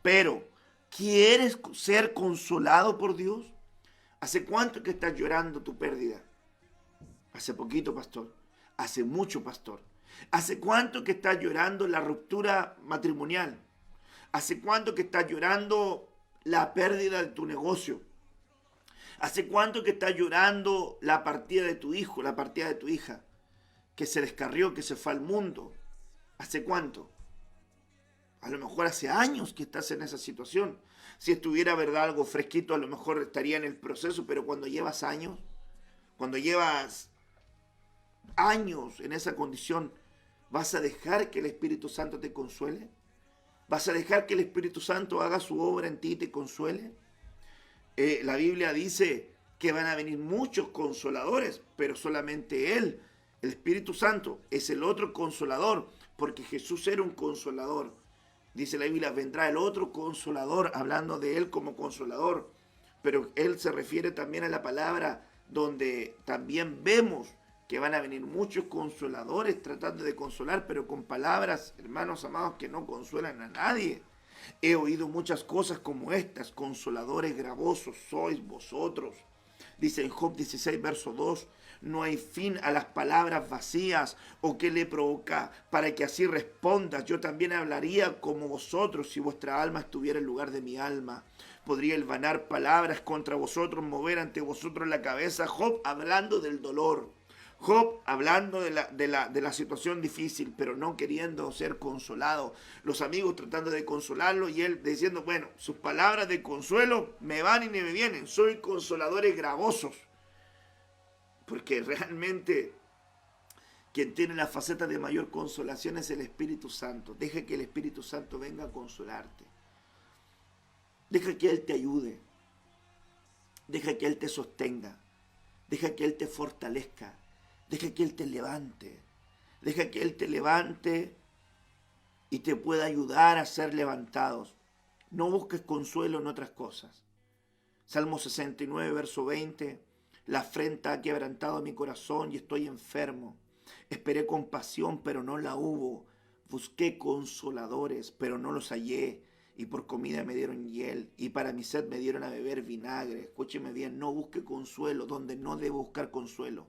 Speaker 2: Pero, ¿quieres ser consolado por Dios? ¿Hace cuánto que estás llorando tu pérdida? Hace poquito, pastor. Hace mucho, pastor. ¿Hace cuánto que estás llorando la ruptura matrimonial? ¿Hace cuánto que estás llorando la pérdida de tu negocio? ¿Hace cuánto que estás llorando la partida de tu hijo, la partida de tu hija? Que se descarrió, que se fue al mundo. ¿Hace cuánto? A lo mejor hace años que estás en esa situación. Si estuviera, verdad, algo fresquito, a lo mejor estaría en el proceso, pero cuando llevas años, cuando llevas años en esa condición, ¿vas a dejar que el Espíritu Santo te consuele? ¿Vas a dejar que el Espíritu Santo haga su obra en ti y te consuele? La Biblia dice que van a venir muchos consoladores, pero solamente Él, el Espíritu Santo, es el otro consolador, porque Jesús era un consolador. Dice la Biblia, vendrá el otro consolador, hablando de Él como consolador. Pero Él se refiere también a la palabra donde también vemos que van a venir muchos consoladores tratando de consolar, pero con palabras, hermanos amados, que no consuelan a nadie. He oído muchas cosas como estas: consoladores gravosos sois vosotros. Dice en Job 16, verso 2, no hay fin a las palabras vacías, o qué le provoca para que así respondas. Yo también hablaría como vosotros si vuestra alma estuviera en lugar de mi alma. Podría hilvanar palabras contra vosotros, mover ante vosotros la cabeza. Job hablando del dolor. Job hablando de la situación difícil, pero no queriendo ser consolado. Los amigos tratando de consolarlo y él diciendo, bueno, sus palabras de consuelo me van y me vienen. Soy consoladores gravosos. Porque realmente quien tiene la faceta de mayor consolación es el Espíritu Santo. Deja que el Espíritu Santo venga a consolarte. Deja que Él te ayude. Deja que Él te sostenga. Deja que Él te fortalezca. Deja que Él te levante. Deja que Él te levante y te pueda ayudar a ser levantados. No busques consuelo en otras cosas. Salmo 69, verso 20. La afrenta ha quebrantado mi corazón y estoy enfermo. Esperé compasión, pero no la hubo. Busqué consoladores, pero no los hallé. Y por comida me dieron hiel, y para mi sed me dieron a beber vinagre. Escúcheme bien, no busque consuelo donde no debe buscar consuelo.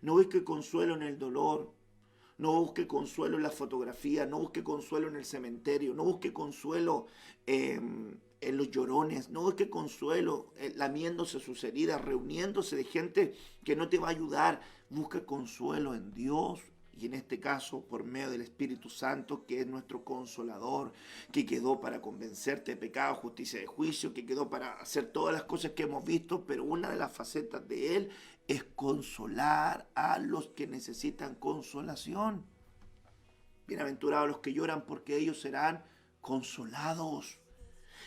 Speaker 2: No busque consuelo en el dolor, no busque consuelo en la fotografía, no busque consuelo en el cementerio, no busque consuelo en los llorones, no busque consuelo lamiéndose sus heridas, reuniéndose de gente que no te va a ayudar. Busca consuelo en Dios. Y en este caso, por medio del Espíritu Santo, que es nuestro consolador, que quedó para convencerte de pecado, justicia y de juicio, que quedó para hacer todas las cosas que hemos visto, pero una de las facetas de Él es consolar a los que necesitan consolación. Bienaventurados los que lloran, porque ellos serán consolados.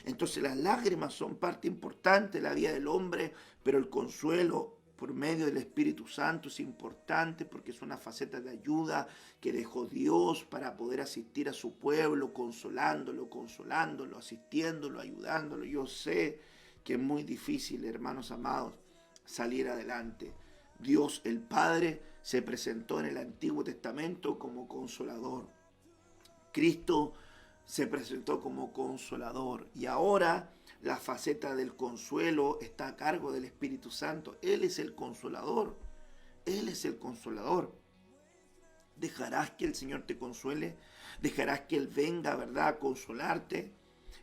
Speaker 2: Entonces las lágrimas son parte importante de la vida del hombre, pero el consuelo por medio del Espíritu Santo es importante porque es una faceta de ayuda que dejó Dios para poder asistir a su pueblo, consolándolo, asistiéndolo, ayudándolo. Yo sé que es muy difícil, hermanos amados, salir adelante. Dios el Padre se presentó en el Antiguo Testamento como consolador. Cristo se presentó como consolador y ahora la faceta del consuelo está a cargo del Espíritu Santo. Él es el consolador. Él es el consolador. ¿Dejarás que el Señor te consuele? ¿Dejarás que Él venga, verdad, a consolarte?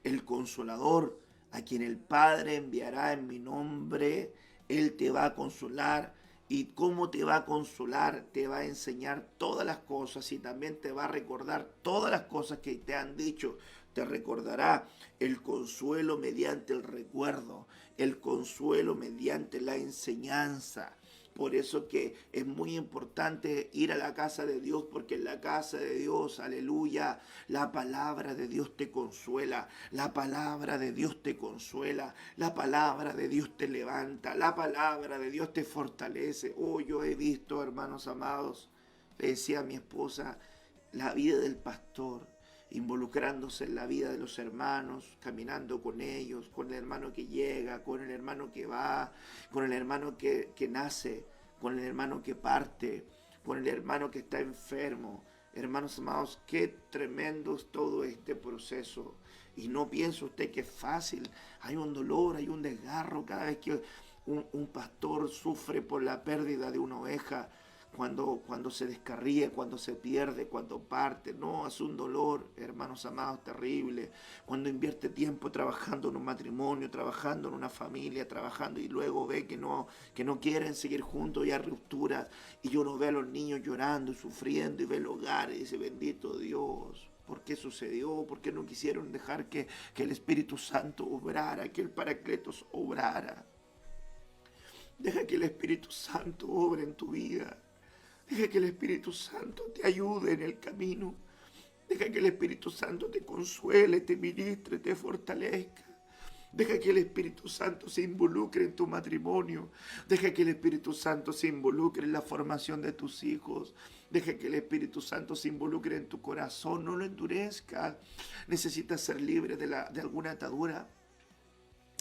Speaker 2: El consolador, a quien el Padre enviará en mi nombre, Él te va a consolar. ¿Y cómo te va a consolar? Te va a enseñar todas las cosas y también te va a recordar todas las cosas que te han dicho. Te recordará el consuelo mediante el recuerdo, el consuelo mediante la enseñanza. Por eso que es muy importante ir a la casa de Dios, porque en la casa de Dios, aleluya, la palabra de Dios te consuela, la palabra de Dios te consuela, la palabra de Dios te levanta, la palabra de Dios te fortalece. Oh, yo he visto, hermanos amados, le decía a mi esposa, la vida del pastor, involucrándose en la vida de los hermanos, caminando con ellos, con el hermano que llega, con el hermano que va, con el hermano que nace, con el hermano que parte, con el hermano que está enfermo. Hermanos amados, qué tremendo es todo este proceso. Y no piense usted que es fácil. Hay un dolor, hay un desgarro cada vez que un pastor sufre por la pérdida de una oveja. cuando se descarría, cuando se pierde, cuando parte. No, es un dolor, hermanos amados, terrible. Cuando invierte tiempo trabajando en un matrimonio, trabajando en una familia, trabajando y luego ve que no quieren seguir juntos y hay rupturas. Y uno ve a los niños llorando y sufriendo y ve el hogar y dice, bendito Dios. ¿Por qué sucedió? ¿Por qué no quisieron dejar que el Espíritu Santo obrara, que el Paracletos obrara? Deja que el Espíritu Santo obre en tu vida. Deja que el Espíritu Santo te ayude en el camino. Deja que el Espíritu Santo te consuele, te ministre, te fortalezca. Deja que el Espíritu Santo se involucre en tu matrimonio. Deja que el Espíritu Santo se involucre en la formación de tus hijos. Deja que el Espíritu Santo se involucre en tu corazón. No lo endurezcas. Necesitas ser libre de alguna atadura.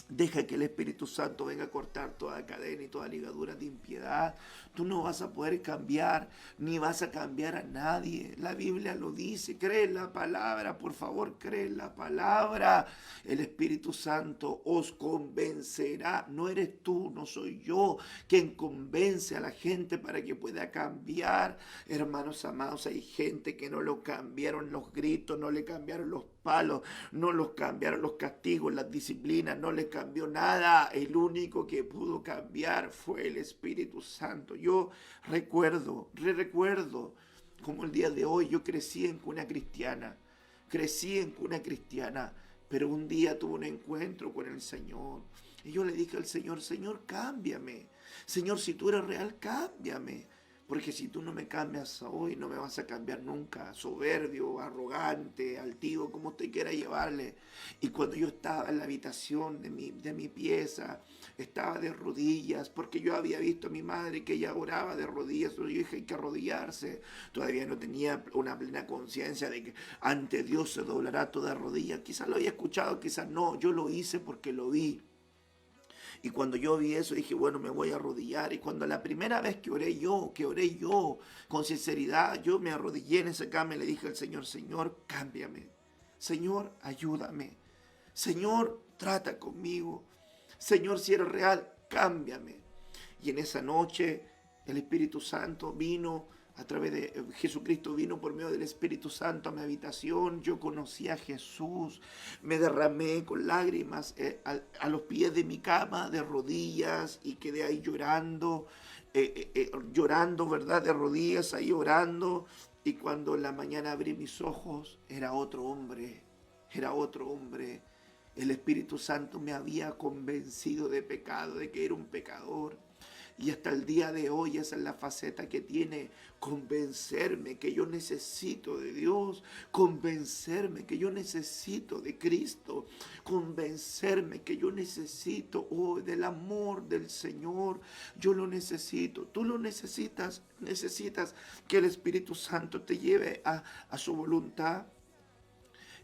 Speaker 2: Deja que el Espíritu Santo venga a cortar toda cadena y toda ligadura de impiedad. Tú no vas a poder cambiar, ni vas a cambiar a nadie. La Biblia lo dice. Cree en la palabra, por favor, cree en la palabra. El Espíritu Santo os convencerá. No eres tú, no soy yo quien convence a la gente para que pueda cambiar. Hermanos amados, hay gente que no lo cambiaron los gritos, no le cambiaron los palos, no los cambiaron los castigos, las disciplinas, no le cambió nada. El único que pudo cambiar fue el Espíritu Santo. Yo recuerdo como el día de hoy yo crecí en cuna cristiana, pero un día tuve un encuentro con el Señor y yo le dije al Señor, Señor, cámbiame. Señor, si tú eres real, cámbiame. Porque si tú no me cambias hoy, no me vas a cambiar nunca. Soberbio, arrogante, altivo, como usted quiera llevarle. Y cuando yo estaba en la habitación de mi pieza, estaba de rodillas, porque yo había visto a mi madre que ella oraba de rodillas. Yo dije, hay que arrodillarse. Todavía no tenía una plena conciencia de que ante Dios se doblará toda rodilla. Quizás lo había escuchado, quizás no. Yo lo hice porque lo vi. Y cuando yo vi eso dije, bueno, me voy a arrodillar. Y cuando la primera vez que oré yo, con sinceridad, yo me arrodillé en esa cama y le dije al Señor, Señor, cámbiame. Señor, ayúdame. Señor, trata conmigo. Señor, si eres real, cámbiame. Y en esa noche el Espíritu Santo vino a través de Jesucristo, vino por medio del Espíritu Santo a mi habitación. Yo conocí a Jesús, me derramé con lágrimas a los pies de mi cama, de rodillas, y quedé ahí llorando, ¿verdad? De rodillas, ahí orando. Y cuando en la mañana abrí mis ojos, era otro hombre. El Espíritu Santo me había convencido de pecado, de que era un pecador. Y hasta el día de hoy esa es la faceta que tiene, convencerme que yo necesito de Dios, convencerme que yo necesito de Cristo, convencerme que yo necesito del amor del Señor. Yo lo necesito, tú lo necesitas que el Espíritu Santo te lleve a su voluntad.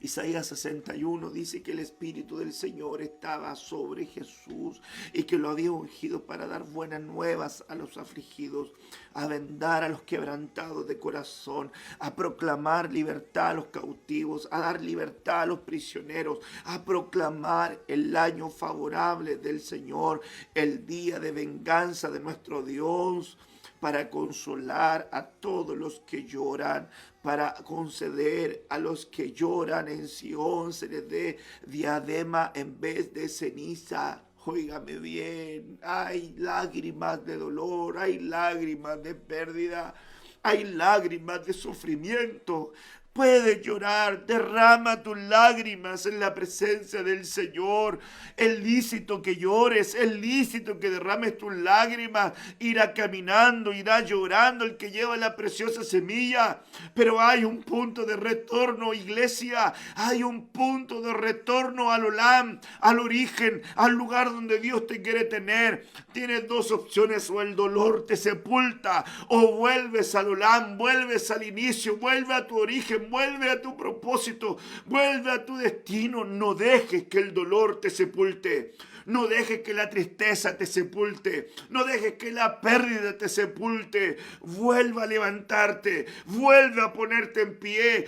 Speaker 2: Isaías 61 dice que el Espíritu del Señor estaba sobre Jesús y que lo había ungido para dar buenas nuevas a los afligidos, a vendar a los quebrantados de corazón, a proclamar libertad a los cautivos, a dar libertad a los prisioneros, a proclamar el año favorable del Señor, el día de venganza de nuestro Dios, para consolar a todos los que lloran, para conceder a los que lloran en Sión, se les dé diadema en vez de ceniza. Óigame bien, hay lágrimas de dolor, hay lágrimas de pérdida, hay lágrimas de sufrimiento. Puedes llorar, derrama tus lágrimas en la presencia del Señor. Es lícito que llores, es lícito que derrames tus lágrimas. Irá caminando, irá llorando el que lleva la preciosa semilla. Pero hay un punto de retorno, iglesia. Hay un punto de retorno al Olam, al origen, al lugar donde Dios te quiere tener. Tienes dos opciones: o el dolor te sepulta, o vuelves al Olam, vuelves al inicio, vuelve a tu origen, vuelve a tu propósito, vuelve a tu destino. No dejes que el dolor te sepulte. No dejes que la tristeza te sepulte. No dejes que la pérdida te sepulte. Vuelve a levantarte. Vuelve a ponerte en pie.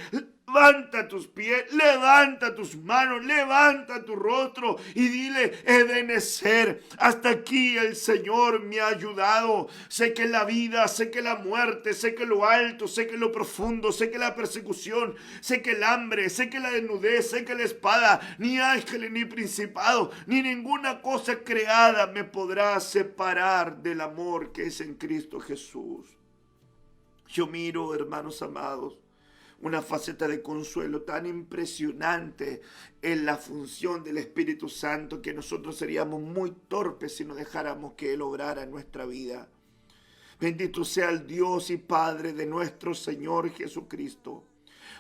Speaker 2: Levanta tus pies, levanta tus manos, levanta tu rostro y dile: Ebenezer, hasta aquí el Señor me ha ayudado. Sé que la vida, sé que la muerte, sé que lo alto, sé que lo profundo, sé que la persecución, sé que el hambre, sé que la desnudez, sé que la espada, ni ángeles, ni principado, ni ninguna cosa creada me podrá separar del amor que es en Cristo Jesús. Yo miro, hermanos amados, una faceta de consuelo tan impresionante en la función del Espíritu Santo que nosotros seríamos muy torpes si no dejáramos que Él obrara en nuestra vida. Bendito sea el Dios y Padre de nuestro Señor Jesucristo,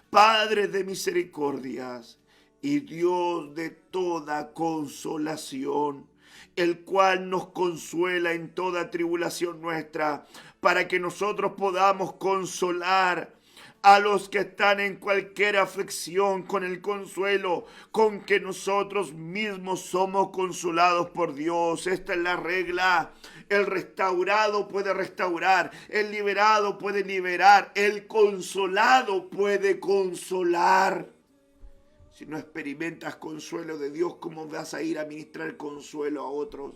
Speaker 2: Padre de misericordias y Dios de toda consolación, el cual nos consuela en toda tribulación nuestra, para que nosotros podamos consolar a los que están en cualquier aflicción con el consuelo con que nosotros mismos somos consolados por Dios. Esta es la regla. El restaurado puede restaurar, el liberado puede liberar, el consolado puede consolar. Si no experimentas consuelo de Dios, ¿cómo vas a ir a ministrar consuelo a otros?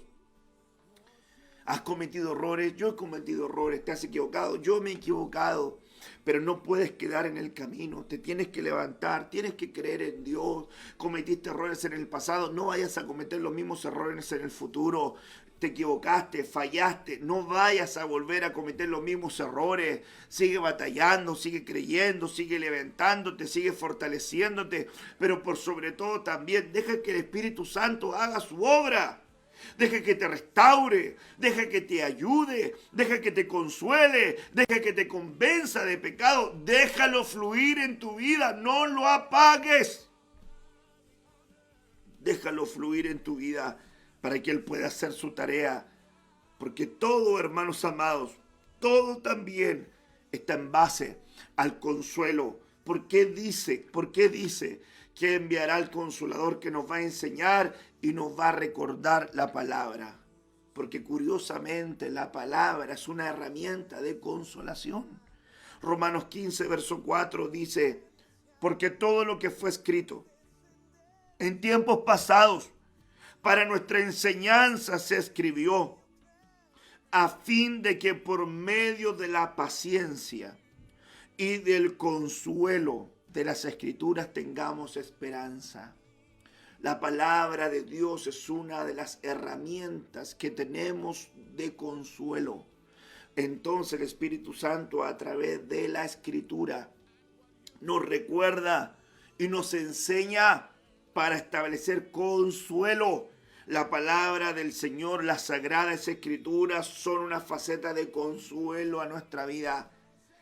Speaker 2: ¿Has cometido errores? Yo he cometido errores. ¿Te has equivocado? Yo me he equivocado. Pero no puedes quedar en el camino, te tienes que levantar, tienes que creer en Dios. Cometiste errores en el pasado, no vayas a cometer los mismos errores en el futuro. Te equivocaste, fallaste, no vayas a volver a cometer los mismos errores. Sigue batallando, sigue creyendo, sigue levantándote, sigue fortaleciéndote, pero por sobre todo también deja que el Espíritu Santo haga su obra. Deja que te restaure, deja que te ayude, deja que te consuele, deja que te convenza de pecado. Déjalo fluir en tu vida, no lo apagues. Déjalo fluir en tu vida para que Él pueda hacer su tarea. Porque todo, hermanos amados, todo también está en base al consuelo. ¿Por qué dice que enviará al Consolador que nos va a enseñar y nos va a recordar la palabra? Porque curiosamente la palabra es una herramienta de consolación. Romanos 15, verso 4 dice: porque todo lo que fue escrito en tiempos pasados para nuestra enseñanza se escribió, a fin de que por medio de la paciencia y del consuelo de las Escrituras tengamos esperanza. La palabra de Dios es una de las herramientas que tenemos de consuelo. Entonces el Espíritu Santo, a través de la Escritura, nos recuerda y nos enseña para establecer consuelo. La palabra del Señor, las sagradas Escrituras, son una faceta de consuelo a nuestra vida.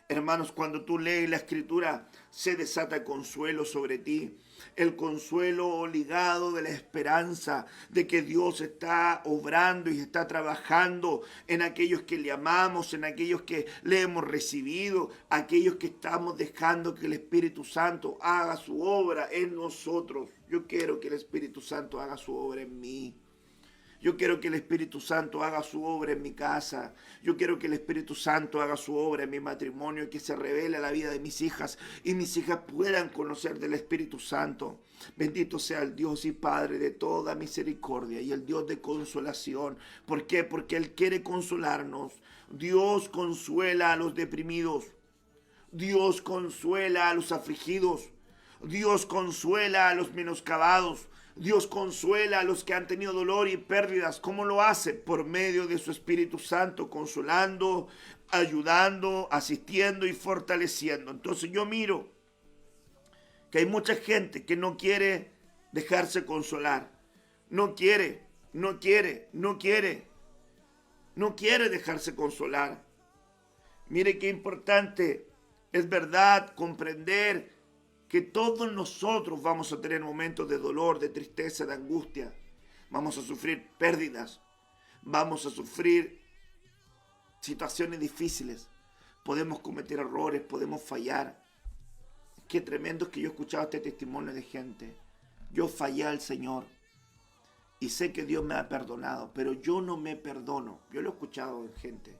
Speaker 2: Hermanos, cuando tú lees la Escritura, se desata consuelo sobre ti. El consuelo ligado de la esperanza de que Dios está obrando y está trabajando en aquellos que le amamos, en aquellos que le hemos recibido, aquellos que estamos dejando que el Espíritu Santo haga su obra en nosotros. Yo quiero que el Espíritu Santo haga su obra en mí. Yo quiero que el Espíritu Santo haga su obra en mi casa. Yo quiero que el Espíritu Santo haga su obra en mi matrimonio y que se revele a la vida de mis hijas y mis hijas puedan conocer del Espíritu Santo. Bendito sea el Dios y Padre de toda misericordia y el Dios de consolación. ¿Por qué? Porque Él quiere consolarnos. Dios consuela a los deprimidos. Dios consuela a los afligidos. Dios consuela a los menoscabados. Dios consuela a los que han tenido dolor y pérdidas. ¿Cómo lo hace? Por medio de su Espíritu Santo, consolando, ayudando, asistiendo y fortaleciendo. Entonces yo miro que hay mucha gente que no quiere dejarse consolar. No quiere dejarse consolar. Mire qué importante es, verdad, comprender que todos nosotros vamos a tener momentos de dolor, de tristeza, de angustia. Vamos a sufrir pérdidas. Vamos a sufrir situaciones difíciles. Podemos cometer errores, podemos fallar. Qué tremendo es que yo he escuchado este testimonio de gente. Yo fallé al Señor y sé que Dios me ha perdonado, pero yo no me perdono. Yo lo he escuchado en gente.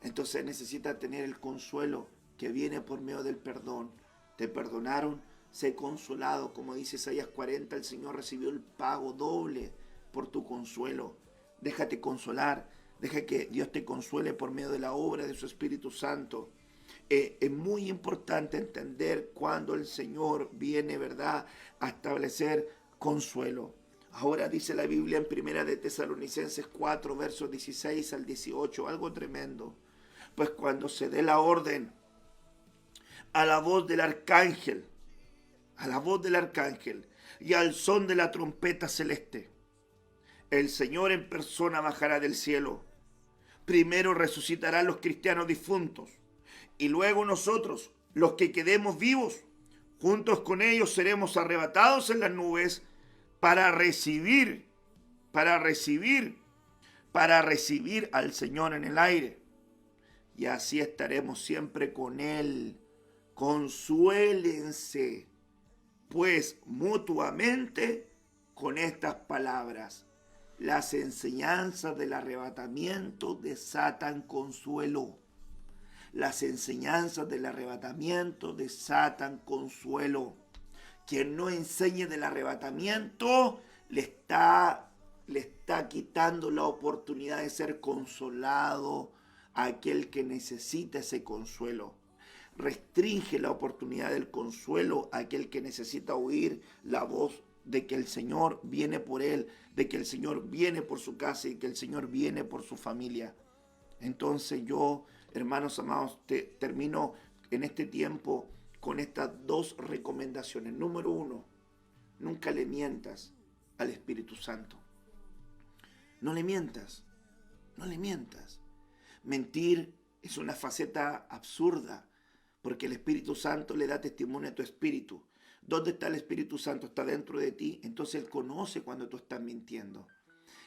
Speaker 2: Entonces necesita tener el consuelo que viene por medio del perdón. te perdonaron, sé consolado. Como dice Isaías 40, el Señor recibió el pago doble por tu consuelo. Déjate consolar, deja que Dios te consuele por medio de la obra de su Espíritu Santo. Es muy importante entender cuando el Señor viene, ¿verdad?, a establecer consuelo. Ahora dice la Biblia en Primera de Tesalonicenses 4, versos 16 al 18, algo tremendo. Pues cuando se dé la orden a la voz del arcángel, y al son de la trompeta celeste, el Señor en persona bajará del cielo. Primero resucitarán los cristianos difuntos, y luego nosotros, los que quedemos vivos, juntos con ellos seremos arrebatados en las nubes para recibir al Señor en el aire. Y así estaremos siempre con Él. Consuélense, pues, mutuamente con estas palabras. Las enseñanzas del arrebatamiento desatan consuelo. Las enseñanzas del arrebatamiento desatan consuelo. Quien no enseñe del arrebatamiento le está quitando la oportunidad de ser consolado a aquel que necesita ese consuelo. Restringe la oportunidad del consuelo a aquel que necesita oír la voz de que el Señor viene por él, de que el Señor viene por su casa y que el Señor viene por su familia. Entonces yo, hermanos amados, termino en este tiempo con estas dos recomendaciones. Número 1, nunca le mientas al Espíritu Santo. No le mientas, no le mientas. Mentir es una faceta absurda, porque el Espíritu Santo le da testimonio a tu espíritu. ¿Dónde está el Espíritu Santo? Está dentro de ti. Entonces Él conoce cuando tú estás mintiendo.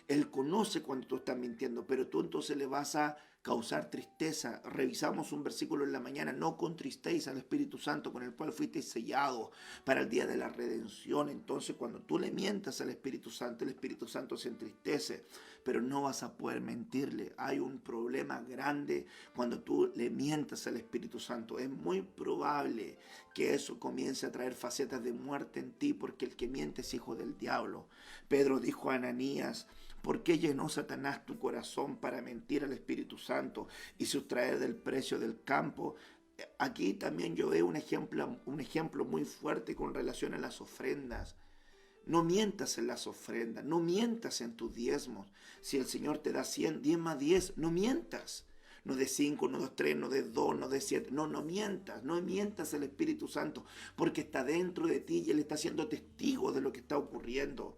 Speaker 2: Él conoce cuando tú estás mintiendo, pero tú entonces le vas a causar tristeza. Revisamos un versículo en la mañana: no contristéis al Espíritu Santo, con el cual fuisteis sellados para el día de la redención. Entonces, cuando tú le mientas al Espíritu Santo, el Espíritu Santo se entristece, pero no vas a poder mentirle. Hay un problema grande cuando tú le mientas al Espíritu Santo. Es muy probable que eso comience a traer facetas de muerte en ti, porque el que miente es hijo del diablo. Pedro dijo a Ananías: ¿por qué llenó Satanás tu corazón para mentir al Espíritu Santo y sustraer del precio del campo? Aquí también yo veo un ejemplo muy fuerte con relación a las ofrendas. No mientas en las ofrendas, no mientas en tus diezmos. Si el Señor te da 100, 10 más 10, no mientas. No de 5, no de 3, no de 2, no de 7. No mientas al Espíritu Santo, porque está dentro de ti y Él está siendo testigo de lo que está ocurriendo.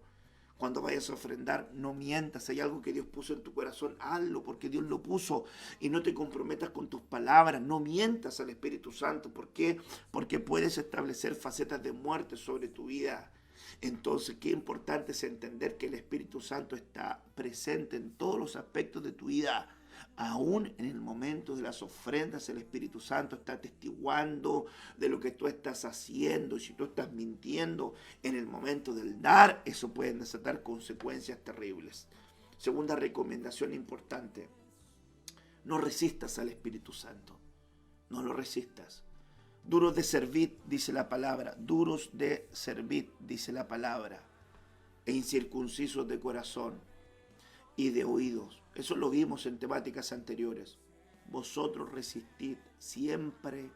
Speaker 2: Cuando vayas a ofrendar, no mientas. Hay algo que Dios puso en tu corazón, hazlo porque Dios lo puso, y no te comprometas con tus palabras. No mientas al Espíritu Santo. ¿Por qué? Porque puedes establecer facetas de muerte sobre tu vida. Entonces, qué importante es entender que el Espíritu Santo está presente en todos los aspectos de tu vida. Aún en el momento de las ofrendas, el Espíritu Santo está atestiguando de lo que tú estás haciendo. Y si tú estás mintiendo en el momento del dar, eso puede desatar consecuencias terribles. Segunda recomendación importante: no resistas al Espíritu Santo. No lo resistas. Duros de servir, dice la palabra. Duros de servir, dice la palabra. E incircuncisos de corazón y de oídos. Eso lo vimos en temáticas anteriores. Vosotros resistid siempre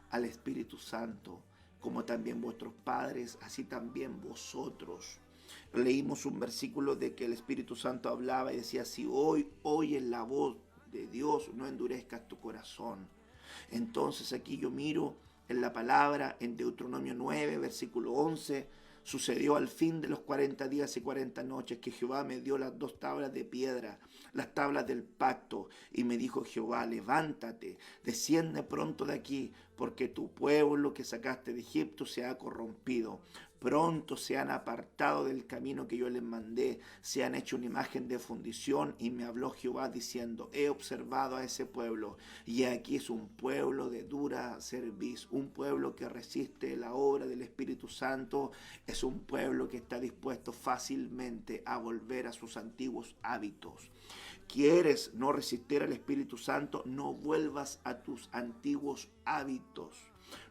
Speaker 2: al Espíritu Santo, como también vuestros padres, así también vosotros. Leímos un versículo de que el Espíritu Santo hablaba y decía: si hoy oyes la voz de Dios, no endurezcas tu corazón. Entonces aquí yo miro en la palabra, en Deuteronomio 9, versículo 11, sucedió al fin de los 40 días y 40 noches que Jehová me dio las 2 tablas de piedra, las tablas del pacto, y me dijo Jehová: levántate, desciende pronto de aquí, porque tu pueblo que sacaste de Egipto se ha corrompido. Pronto se han apartado del camino que yo les mandé, se han hecho una imagen de fundición. Y me habló Jehová diciendo: he observado a ese pueblo, y aquí es un pueblo de dura cerviz, un pueblo que resiste la obra del Espíritu Santo, es un pueblo que está dispuesto fácilmente a volver a sus antiguos hábitos. ¿Quieres no resistir al Espíritu Santo? No vuelvas a tus antiguos hábitos.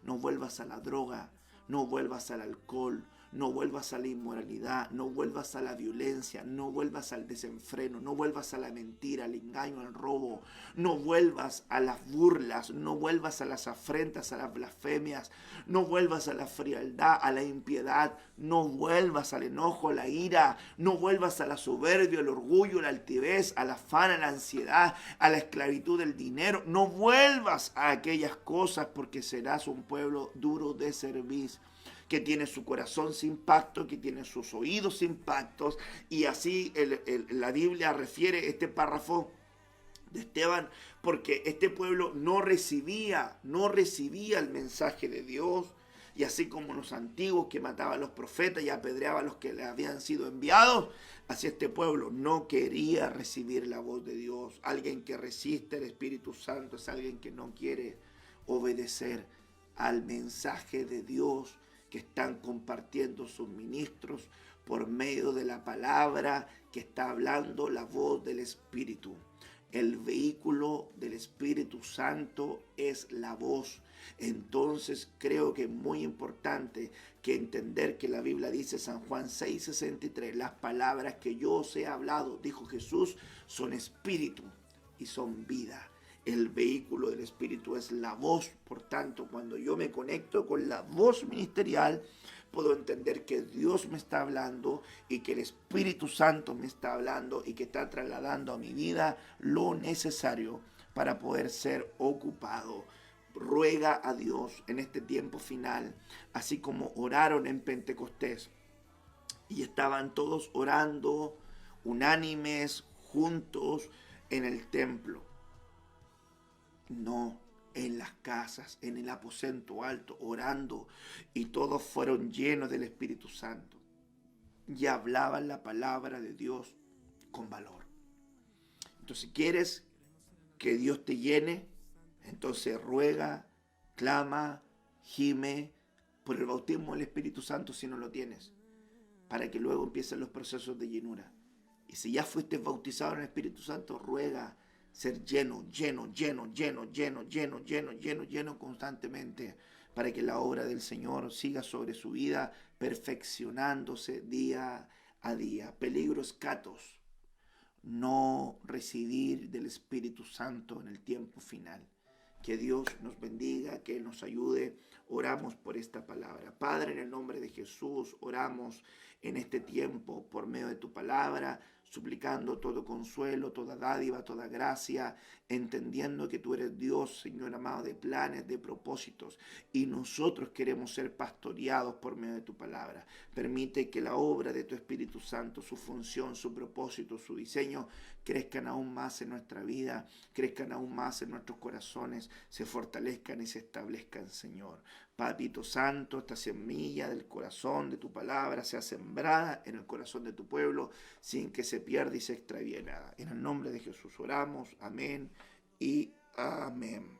Speaker 2: No vuelvas a la droga, no vuelvas al alcohol, no vuelvas a la inmoralidad, no vuelvas a la violencia, no vuelvas al desenfreno, no vuelvas a la mentira, al engaño, al robo, no vuelvas a las burlas, no vuelvas a las afrentas, a las blasfemias, no vuelvas a la frialdad, a la impiedad, no vuelvas al enojo, a la ira, no vuelvas a la soberbia, al orgullo, a la altivez, al afán, a la ansiedad, a la esclavitud del dinero, no vuelvas a aquellas cosas porque serás un pueblo duro de cerviz, que tiene su corazón sin pacto, que tiene sus oídos sin pactos, y así la Biblia refiere este párrafo de Esteban, porque este pueblo no recibía el mensaje de Dios, y así como los antiguos que mataban a los profetas y apedreaban a los que le habían sido enviados, así este pueblo no quería recibir la voz de Dios. Alguien que resiste al Espíritu Santo es alguien que no quiere obedecer al mensaje de Dios que están compartiendo sus ministros por medio de la palabra que está hablando la voz del Espíritu. El vehículo del Espíritu Santo es la voz. Entonces creo que es muy importante que entender que la Biblia dice, San Juan 6:63, las palabras que yo os he hablado, dijo Jesús, son espíritu y son vida. El vehículo del Espíritu es la voz. Por tanto, cuando yo me conecto con la voz ministerial, puedo entender que Dios me está hablando y que el Espíritu Santo me está hablando y que está trasladando a mi vida lo necesario para poder ser ocupado. Ruega a Dios en este tiempo final, así como oraron en Pentecostés y estaban todos orando unánimes, juntos en el templo. No, en las casas, en el aposento alto, orando, y todos fueron llenos del Espíritu Santo y hablaban la palabra de Dios con valor. Entonces, si quieres que Dios te llene, entonces ruega, clama, gime por el bautismo del Espíritu Santo si no lo tienes, para que luego empiecen los procesos de llenura. Y si ya fuiste bautizado en el Espíritu Santo, ruega ser lleno constantemente, para que la obra del Señor siga sobre su vida, perfeccionándose día a día. Peligros catos, no recibir del Espíritu Santo en el tiempo final. Que Dios nos bendiga, que Él nos ayude. Oramos por esta palabra. Padre, en el nombre de Jesús, oramos en este tiempo por medio de tu palabra, suplicando todo consuelo, toda dádiva, toda gracia, entendiendo que tú eres Dios, Señor amado, de planes, de propósitos, y nosotros queremos ser pastoreados por medio de tu palabra. Permite que la obra de tu Espíritu Santo, su función, su propósito, su diseño, crezcan aún más en nuestra vida, crezcan aún más en nuestros corazones, se fortalezcan y se establezcan, Señor. Papito Santo, esta semilla del corazón de tu palabra sea sembrada en el corazón de tu pueblo sin que se pierda y se extravíe nada. En el nombre de Jesús oramos. Amén y amén.